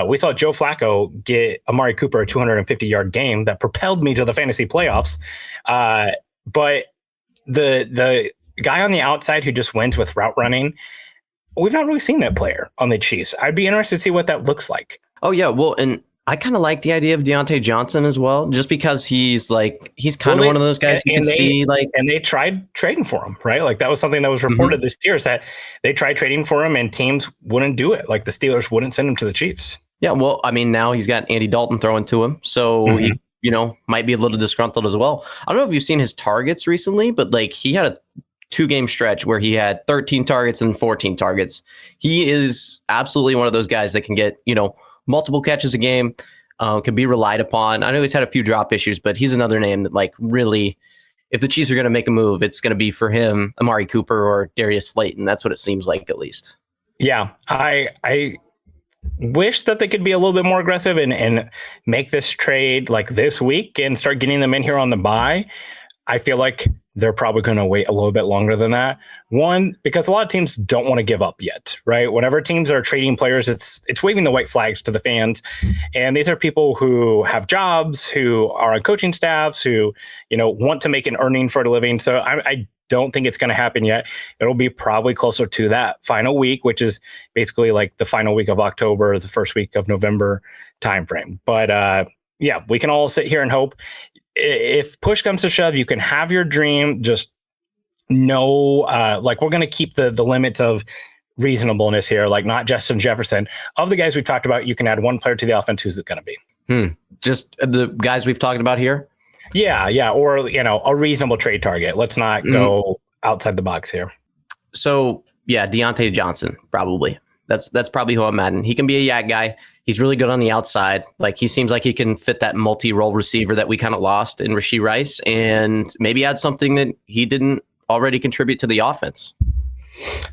We saw Joe Flacco get Amari Cooper a 250-yard game that propelled me to the fantasy playoffs. But the guy on the outside who just wins with route running, we've not really seen that player on the Chiefs. I'd be interested to see what that looks like. Oh yeah, well, and I kind of like the idea of Deontay Johnson as well, just because he's kind of one of those guys you can see like. And they tried trading for him, right? Like that was something that was reported this year, is that they tried trading for him and teams wouldn't do it. Like the Steelers wouldn't send him to the Chiefs. Yeah, well, I mean, now he's got Andy Dalton throwing to him, so he, might be a little disgruntled as well. I don't know if you've seen his targets recently, but like he had a 2-game stretch where he had 13 targets and 14 targets. He is absolutely one of those guys that can get, multiple catches a game, can be relied upon. I know he's had a few drop issues, but he's another name that like really, if the Chiefs are going to make a move, it's going to be for him, Amari Cooper or Darius Slayton. That's what it seems like, at least. Yeah, I wish that they could be a little bit more aggressive and make this trade like this week and start getting them in here on the bye. I feel like they're probably going to wait a little bit longer than that. One, because a lot of teams don't want to give up yet, right? Whenever teams are trading players, it's waving the white flags to the fans. And these are people who have jobs, who are on coaching staffs, who, want to make an earning for a living. So I don't think it's going to happen yet. It'll be probably closer to that final week, which is basically like the final week of October, the first week of November timeframe. But yeah, we can all sit here and hope. If push comes to shove, you can have your dream. Just know, like we're going to keep the limits of reasonableness here, like not Justin Jefferson. Of the guys we talked about, you can add one player to the offense. Who's it going to be? Just the guys we've talked about here? Yeah. Or, a reasonable trade target. Let's not go outside the box here. So, yeah, Deontay Johnson, probably. That's probably who I'm adding. He can be a yak guy. He's really good on the outside. Like he seems like he can fit that multi-role receiver that we kind of lost in Rashee Rice and maybe add something that he didn't already contribute to the offense.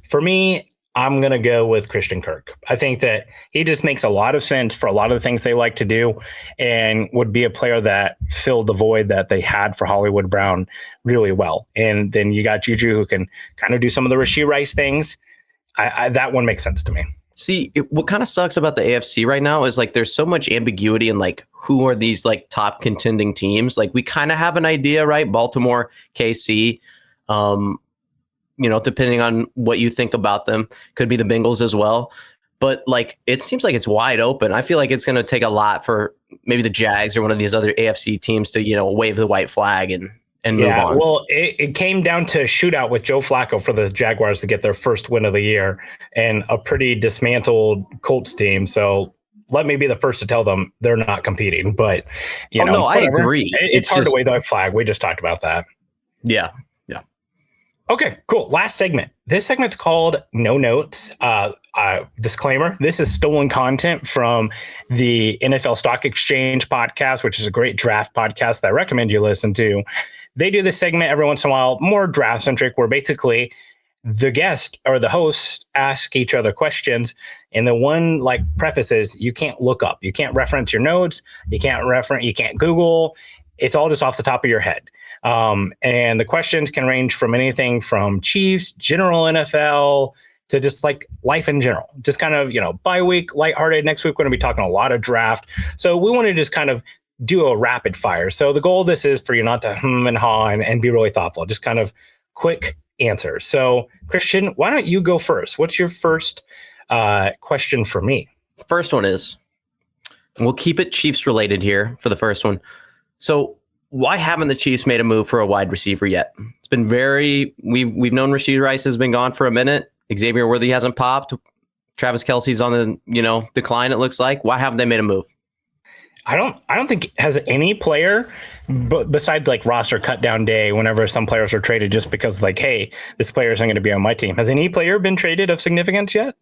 For me, I'm going to go with Christian Kirk. I think that he just makes a lot of sense for a lot of the things they like to do and would be a player that filled the void that they had for Hollywood Brown really well. And then you got Juju who can kind of do some of the Rashee Rice things. That one makes sense to me. See, what kind of sucks about the AFC right now is like there's so much ambiguity in like who are these like top contending teams. Like we kind of have an idea, right? Baltimore, KC, depending on what you think about them, could be the Bengals as well. But like it seems like it's wide open. I feel like it's going to take a lot for maybe the Jags or one of these other AFC teams to wave the white flag and move on. Well, it came down to a shootout with Joe Flacco for the Jaguars to get their first win of the year and a pretty dismantled Colts team. So let me be the first to tell them they're not competing. But, no, I agree. It's hard to wave the white flag. We just talked about that. Yeah. Okay, cool. Last segment. This segment's called No Notes. Disclaimer, this is stolen content from the NFL Stock Exchange podcast, which is a great draft podcast that I recommend you listen to. They do this segment every once in a while, more draft centric, where basically the guest or the host ask each other questions. And the one like preface is you can't look up, you can't reference your notes, you can't Google. It's all just off the top of your head. And the questions can range from anything from Chiefs, general NFL, to just like life in general, just kind of, bye week, lighthearted. Next week, we're going to be talking a lot of draft. So we want to just kind of do a rapid fire. So the goal of this is for you not to and haw and be really thoughtful, just kind of quick answers. So Christian, why don't you go first? What's your first question for me? First one is, and we'll keep it Chiefs related here for the first one. So why haven't the Chiefs made a move for a wide receiver yet? It's been we've known Rashee Rice has been gone for a minute. Xavier Worthy hasn't popped. Travis Kelce's on the, decline, it looks like. Why haven't they made a move? I don't think has any player besides like roster cut down day whenever some players are traded just because like, hey, this player isn't going to be on my team. Has any player been traded of significance yet?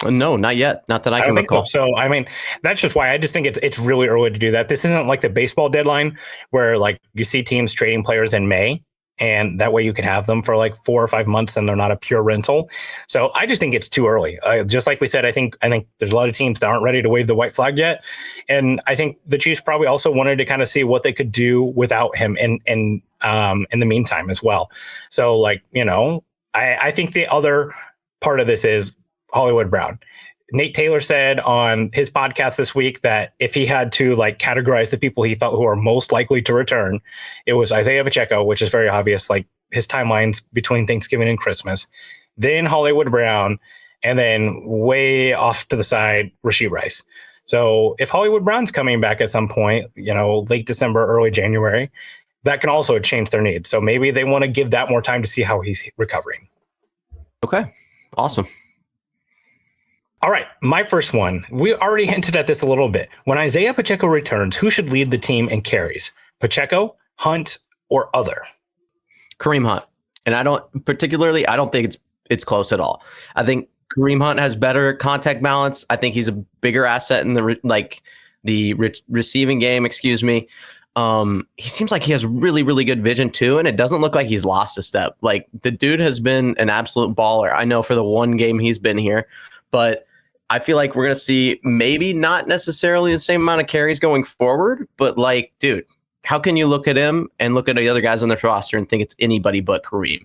No, not yet. Not that I can recall. So, I mean, that's just why I just think it's really early to do that. This isn't like the baseball deadline where like you see teams trading players in May and that way you can have them for like 4 or 5 months and they're not a pure rental. So I just think it's too early. Just like we said, I think there's a lot of teams that aren't ready to wave the white flag yet, and I think the Chiefs probably also wanted to kind of see what they could do without him in the meantime as well. So like, I think the other part of this is Hollywood Brown. Nate Taylor said on his podcast this week that if he had to like categorize the people he felt who are most likely to return, it was Isaiah Pacheco, which is very obvious, like his timelines between Thanksgiving and Christmas, then Hollywood Brown, and then way off to the side, Rashee Rice. So if Hollywood Brown's coming back at some point, late December, early January, that can also change their needs. So maybe they want to give that more time to see how he's recovering. Okay, awesome. All right, my first one. We already hinted at this a little bit. When Isaiah Pacheco returns, who should lead the team in carries? Pacheco, Hunt, or other? Kareem Hunt. And I don't think it's close at all. I think Kareem Hunt has better contact balance. I think he's a bigger asset in the receiving game, excuse me. He seems like he has really, really good vision too, and it doesn't look like he's lost a step. Like the dude has been an absolute baller. I know for the one game he's been here, but I feel like we're going to see maybe not necessarily the same amount of carries going forward, but like, dude, how can you look at him and look at the other guys on their roster and think it's anybody but Kareem?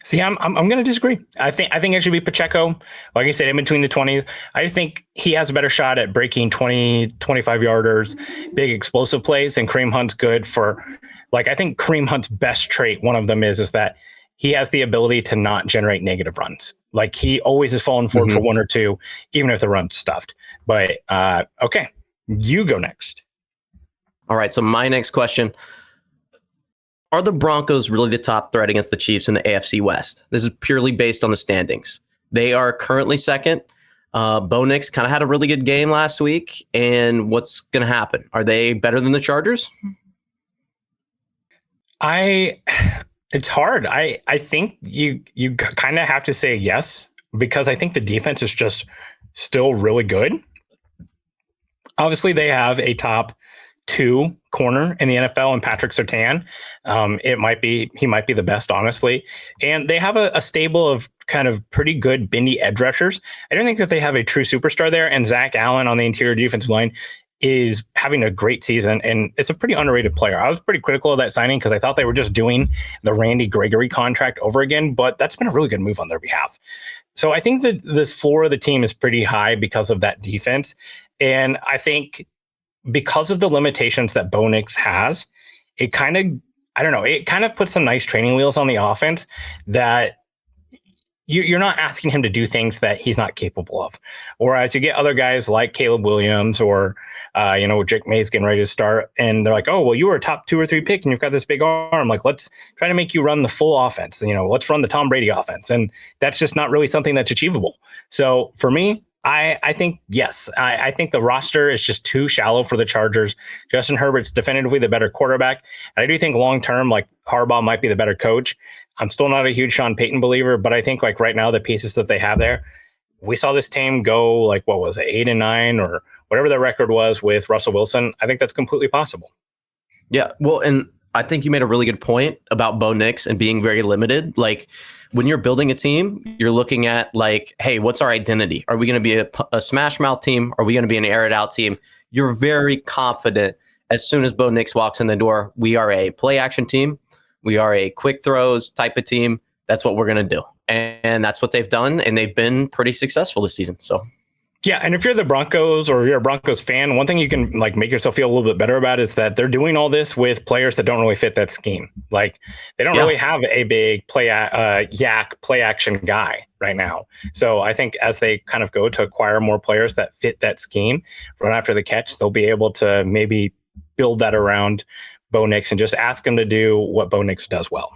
See, I'm going to disagree. I think it should be Pacheco. Like I said, in between the 20s, I just think he has a better shot at breaking 20, 25 yarders, big explosive plays, and Kareem Hunt's good for, like, I think Kareem Hunt's best trait, one of them is that he has the ability to not generate negative runs. Like he always is falling forward for one or two, even if the run's stuffed. But okay, you go next. All right. So my next question: are the Broncos really the top threat against the Chiefs in the AFC West? This is purely based on the standings. They are currently second. Bo Nix kind of had a really good game last week. And what's going to happen? Are they better than the Chargers? It's hard. I think you kind of have to say yes, because I think the defense is just still really good. Obviously, they have a top 2 corner in the NFL in Patrick Surtain. He might be the best, honestly. And they have a stable of kind of pretty good bendy edge rushers. I don't think that they have a true superstar there. And Zach Allen on the interior defensive line is having a great season, and it's a pretty underrated player. I was pretty critical of that signing because I thought they were just doing the Randy Gregory contract over again, but that's been a really good move on their behalf. So I think that the floor of the team is pretty high because of that defense. And I think because of the limitations that Bo Nix has, it kind of puts some nice training wheels on the offense that you're not asking him to do things that he's not capable of. Whereas you get other guys like Caleb Williams or, Jake May's getting ready to start, and they're like, oh, well, you were a top 2 or 3 pick and you've got this big arm. Like, let's try to make you run the full offense. Let's run the Tom Brady offense. And that's just not really something that's achievable. So for me, I think, yes, I think the roster is just too shallow for the Chargers. Justin Herbert's definitively the better quarterback. And I do think long-term, like Harbaugh might be the better coach. I'm still not a huge Sean Payton believer, but I think like right now, the pieces that they have there, we saw this team go like, what was it, 8-9 or whatever the record was with Russell Wilson. I think that's completely possible. Yeah. Well, and I think you made a really good point about Bo Nix and being very limited. Like when you're building a team, you're looking at like, hey, what's our identity? Are we going to be a smash mouth team? Are we going to be an air it out team? You're very confident as soon as Bo Nix walks in the door, we are a play action team. We are a quick throws type of team. That's what we're going to do. And that's what they've done. And they've been pretty successful this season. So, yeah. And if you're the Broncos or you're a Broncos fan, one thing you can like make yourself feel a little bit better about is that they're doing all this with players that don't really fit that scheme. Like they don't really have a big play action guy right now. So I think as they kind of go to acquire more players that fit that scheme, run after the catch, they'll be able to maybe build that around Bo Nix and just ask him to do what Bo Nix does well.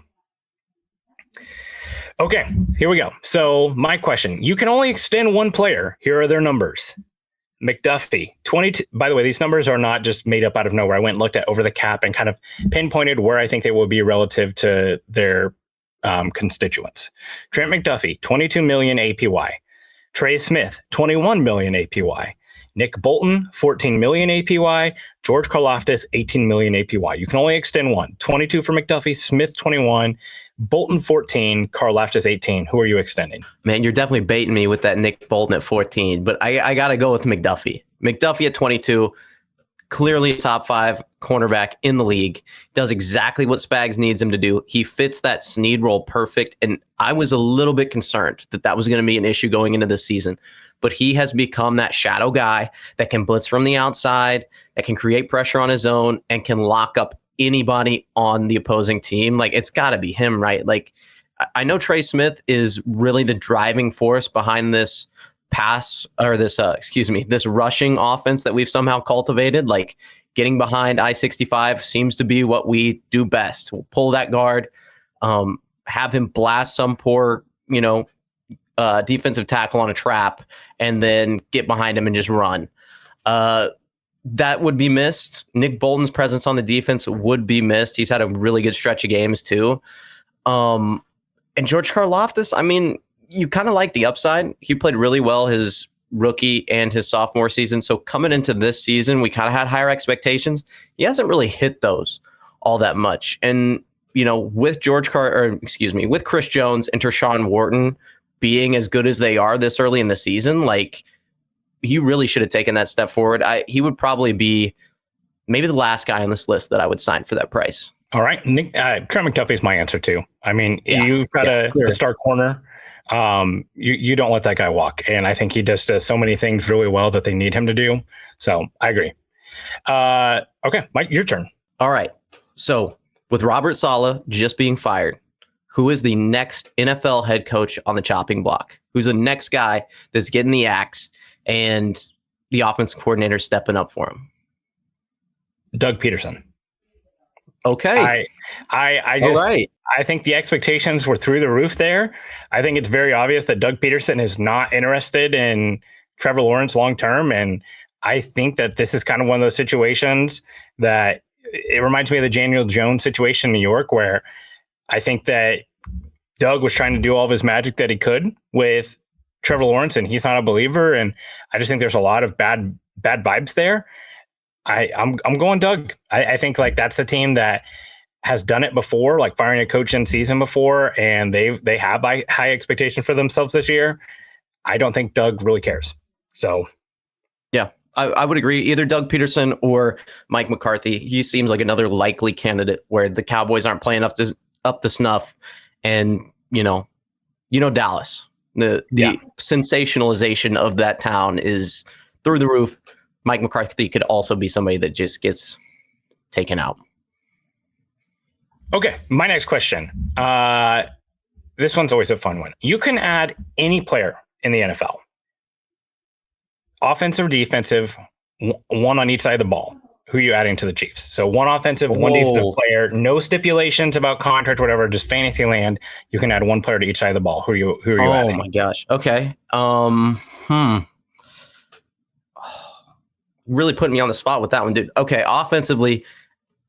Okay, here we go. So my question, you can only extend one player. Here are their numbers. McDuffie, 22. By the way, these numbers are not just made up out of nowhere. I went and looked at over the cap and kind of pinpointed where I think they will be relative to their constituents. Trent McDuffie, 22 million APY. Trey Smith, 21 million APY. Nick Bolton, 14 million APY. George Karlaftis, 18 million APY. You can only extend one. 22 for McDuffie, Smith 21, Bolton 14, Karlaftis 18. Who are you extending? Man, you're definitely baiting me with that Nick Bolton at 14, but I got to go with McDuffie. McDuffie at 22, clearly a top 5 cornerback in the league, does exactly what Spags needs him to do. He fits that Snead role perfect, and I was a little bit concerned that was going to be an issue going into this season, but he has become that shadow guy that can blitz from the outside, that can create pressure on his own, and can lock up anybody on the opposing team. Like, it's got to be him, right? Like, I know Trey Smith is really the driving force behind this this rushing offense that we've somehow cultivated. Like, getting behind I-65 seems to be what we do best. We'll pull that guard, have him blast some poor, defensive tackle on a trap, and then get behind him and just run. That would be missed. Nick Bolton's presence on the defense would be missed. He's had a really good stretch of games too. And George Karlaftis, I mean, you kind of like the upside. He played really well his rookie and his sophomore season. So coming into this season, we kind of had higher expectations. He hasn't really hit those all that much. And, with with Chris Jones and Tershawn Wharton being as good as they are this early in the season, like, he really should have taken that step forward. He would probably be maybe the last guy on this list that I would sign for that price. All right. Trent McDuffie is my answer too. I mean, you've got a star corner. You don't let that guy walk. And I think he does so many things really well that they need him to do. So I agree. Okay, Mike, your turn. All right. So with Robert Saleh just being fired, who is the next NFL head coach on the chopping block? Who's the next guy that's getting the axe and the offensive coordinator stepping up for him? Doug Peterson. Okay. I think the expectations were through the roof there. I think it's very obvious that Doug Peterson is not interested in Trevor Lawrence long term. And I think that this is kind of one of those situations that it reminds me of the Daniel Jones situation in New York, where I think that Doug was trying to do all of his magic that he could with Trevor Lawrence, and he's not a believer. And I just think there's a lot of bad vibes there. I'm going Doug. I think like that's the team that has done it before, like firing a coach in season before, and they have high expectations for themselves this year. I don't think Doug really cares. So, yeah, I would agree. Either Doug Peterson or Mike McCarthy. He seems like another likely candidate where the Cowboys aren't playing up to snuff, and Dallas. The sensationalization of that town is through the roof. Mike McCarthy could also be somebody that just gets taken out. Okay, my next question. This one's always a fun one. You can add any player in the NFL, offensive or defensive, one on each side of the ball. Who are you adding to the Chiefs? So one offensive, one defensive player, no stipulations about contract, whatever, just fantasy land. You can add one player to each side of the ball. Who are you adding? Oh my gosh. Okay. Really putting me on the spot with that one, dude. Okay, offensively,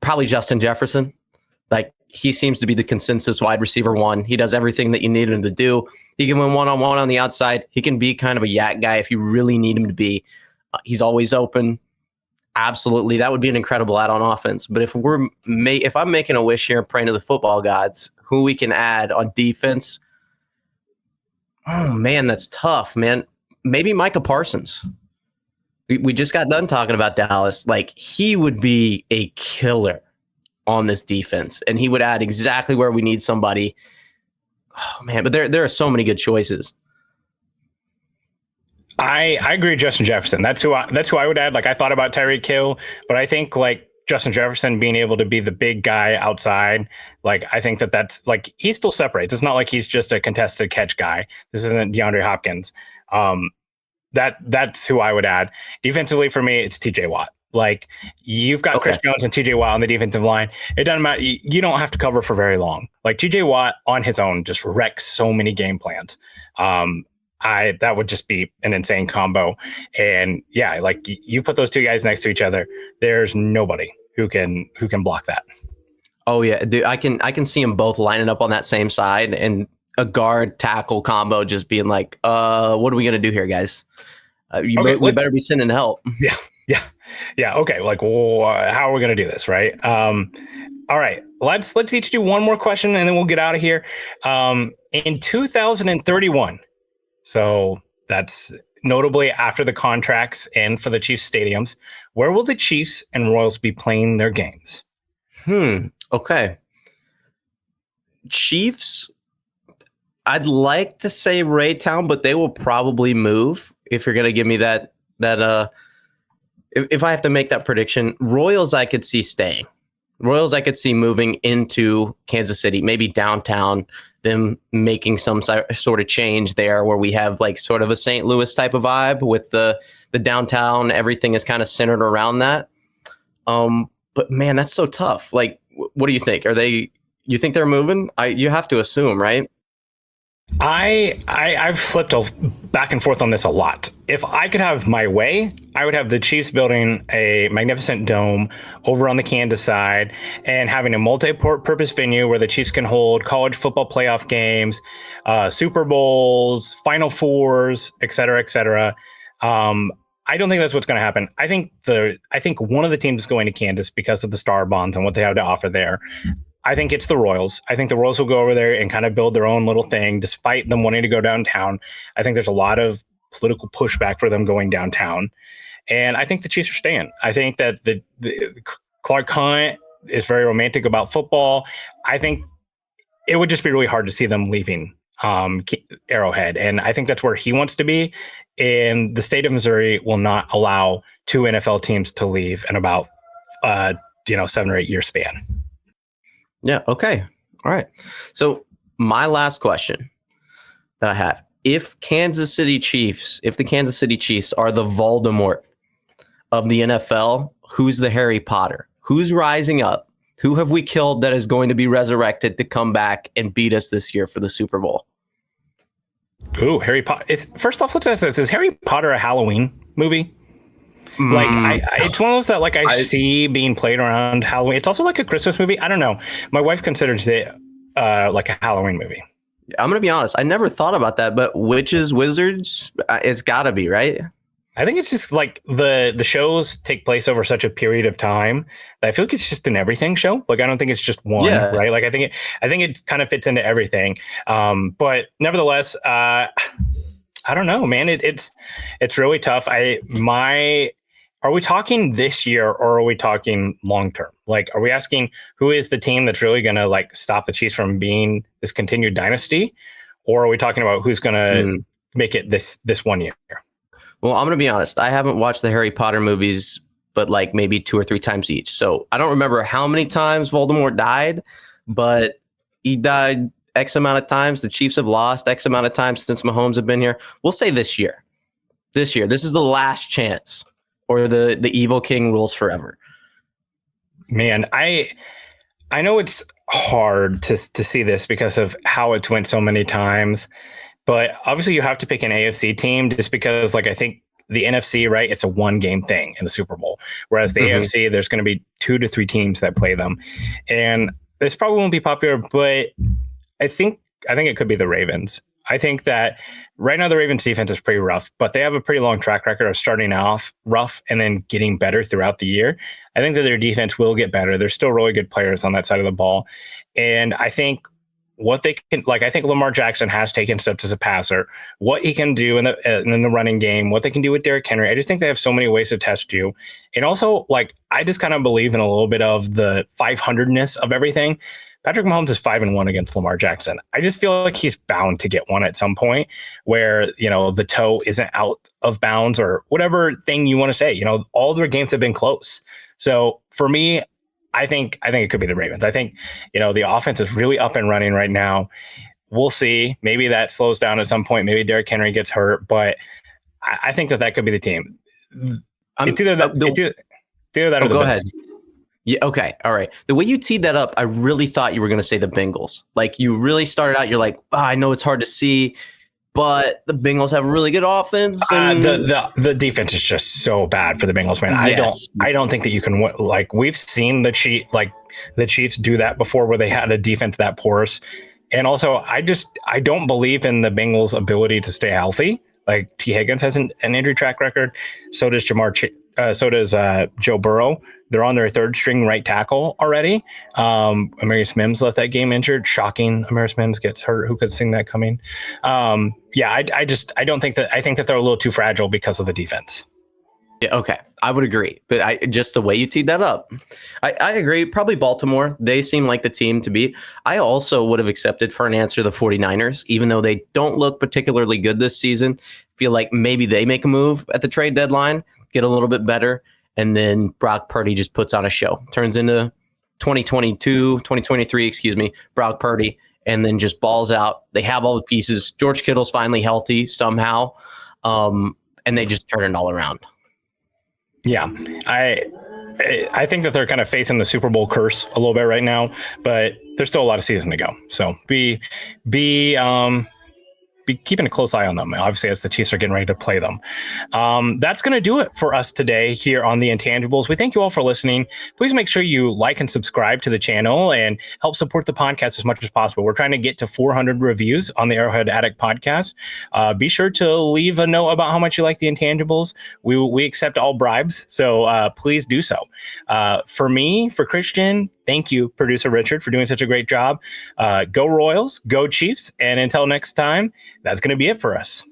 probably Justin Jefferson. Like, he seems to be the consensus wide receiver one. He does everything that you need him to do. He can win one-on-one on the outside. He can be kind of a yak guy if you really need him to be. He's always open. Absolutely, that would be an incredible add on offense. But if I'm making a wish here and praying to the football gods, who we can add on defense? Oh man, that's tough, man. Maybe Micah Parsons. We just got done talking about Dallas. Like, he would be a killer on this defense, and he would add exactly where we need somebody. Oh man, but there are so many good choices. I agree with Justin Jefferson. That's who I would add. Like, I thought about Tyreek Hill, but I think like Justin Jefferson being able to be the big guy outside, like, I think that's like, he still separates. It's not like he's just a contested catch guy. This isn't DeAndre Hopkins. That's who I would add. Defensively for me, it's TJ Watt. Like, you've got Chris Jones and TJ Watt on the defensive line. It doesn't matter. You don't have to cover for very long. Like, TJ Watt on his own just wrecks so many game plans. That would just be an insane combo. And yeah, like, you put those two guys next to each other, there's nobody who can block that. Oh yeah, dude, I can see them both lining up on that same side and a guard tackle combo just being like, what are we gonna do here, guys? We better be sending help. Yeah, yeah, yeah. Okay, like, well, how are we going to do this, right? All right, let's each do one more question, and then we'll get out of here. In 2031, so that's notably after the contracts end for the Chiefs stadiums, where will the Chiefs and Royals be playing their games? Okay. Chiefs, I'd like to say Raytown, but they will probably move if you're going to give me that if I have to make that prediction. Royals, I could see staying. Royals, I could see moving into Kansas City, maybe downtown, them making some sort of change there where we have like sort of a St. Louis type of vibe with the downtown. Everything is kind of centered around that. But man, that's so tough. Like, what do you think? You think they're moving? You have to assume, right? I've flipped back and forth on this a lot. If I could have my way, I would have the Chiefs building a magnificent dome over on the Kansas side and having a multi-purpose venue where the Chiefs can hold college football playoff games, Super Bowls, Final Fours, et cetera, et cetera. I don't think that's what's going to happen. I think one of the teams is going to Kansas because of the star bonds and what they have to offer there. I think it's the Royals. I think the Royals will go over there and kind of build their own little thing, despite them wanting to go downtown. I think there's a lot of political pushback for them going downtown. And I think the Chiefs are staying. I think that the Clark Hunt is very romantic about football. I think it would just be really hard to see them leaving Arrowhead. And I think that's where he wants to be. And the state of Missouri will not allow two NFL teams to leave in about 7 or 8 year span. Yeah. Okay. All right. So my last question that I have, if the Kansas City Chiefs are the Voldemort of the NFL, who's the Harry Potter? Who's rising up? Who have we killed that is going to be resurrected to come back and beat us this year for the Super Bowl? Ooh, Harry Potter. First off, let's ask this. Is Harry Potter a Halloween movie? Like it's one of those that like I see being played around Halloween. It's also like a Christmas movie. I don't know. My wife considers it like a Halloween movie. I'm gonna be honest. I never thought about that, but witches, wizards, it's gotta be, right? I think it's just like the shows take place over such a period of time that I feel like it's just an everything show. Like I don't think it's just one, right? Like I think it kind of fits into everything. But nevertheless, I don't know, man. It's really tough. Are we talking this year or are we talking long term? Like, are we asking who is the team that's really going to like stop the Chiefs from being this continued dynasty, or are we talking about who's going to make it this 1 year? Well, I'm going to be honest. I haven't watched the Harry Potter movies, but like maybe 2 or 3 times each. So I don't remember how many times Voldemort died, but he died X amount of times. The Chiefs have lost X amount of times since Mahomes have been here. We'll say this year. This is the last chance. Or the evil king rules forever. Man, I know it's hard to see this because of how it's went so many times, but obviously you have to pick an AFC team just because, like, I think the NFC, right, it's a 1-game thing in the Super Bowl, whereas the AFC, there's going to be 2 to 3 teams that play them, and this probably won't be popular, but I think it could be the Ravens. I think that right now the Ravens defense is pretty rough, but they have a pretty long track record of starting off rough and then getting better throughout the year. I think that their defense will get better. There's still really good players on that side of the ball. And I think what they can, like, I think Lamar Jackson has taken steps as a passer, what he can do in the running game, what they can do with Derrick Henry. I just think they have so many ways to test you. And also, like, I just kind of believe in a little bit of the 500-ness of everything. Patrick Mahomes is 5-1 against Lamar Jackson. I just feel like he's bound to get one at some point where, the toe isn't out of bounds or whatever thing you want to say. All their games have been close. So for me, I think it could be the Ravens. I think, the offense is really up and running right now. We'll see. Maybe that slows down at some point. Maybe Derrick Henry gets hurt, but I think that could be the team. It's either that or the go Bills. ahead. Yeah. Okay. All right. The way you teed that up, I really thought you were going to say the Bengals. Like you really started out. You're like, I know it's hard to see, but the Bengals have a really good offense. And the defense is just so bad for the Bengals, man. Yes. I don't think that you can like we've seen the Chiefs do that before, where they had a defense that porous. And also, I don't believe in the Bengals' ability to stay healthy. Like T. Higgins has an injury track record. So does so does Joe Burrow. They're on their third string right tackle already. Amarius Mims left that game injured. Shocking. Amarius Mims gets hurt. Who could see that coming? I don't think that. I think that they're a little too fragile because of the defense. Yeah, okay, I would agree, but just the way you teed that up, I agree. Probably Baltimore. They seem like the team to beat. I also would have accepted for an answer the 49ers, even though they don't look particularly good this season. Feel like maybe they make a move at the trade deadline, get a little bit better, and then Brock Purdy just puts on a show. Turns into 2023, excuse me, Brock Purdy, and then just balls out. They have all the pieces. George Kittle's finally healthy somehow, and they just turn it all around. Yeah, I think that they're kind of facing the Super Bowl curse a little bit right now, but there's still a lot of season to go. So be keeping a close eye on them, obviously, as the Chiefs are getting ready to play them. That's going to do it for us today here on the Intangibles. We thank you all for listening. Please make sure you like and subscribe to the channel and help support the podcast as much as possible. We're trying to get to 400 reviews on the Arrowhead Addict podcast. Be sure to leave a note about how much you like the Intangibles. We accept all bribes, so please do so. For me, for Christian, thank you, producer Richard, for doing such a great job. Go Royals, go Chiefs, and until next time, that's going to be it for us.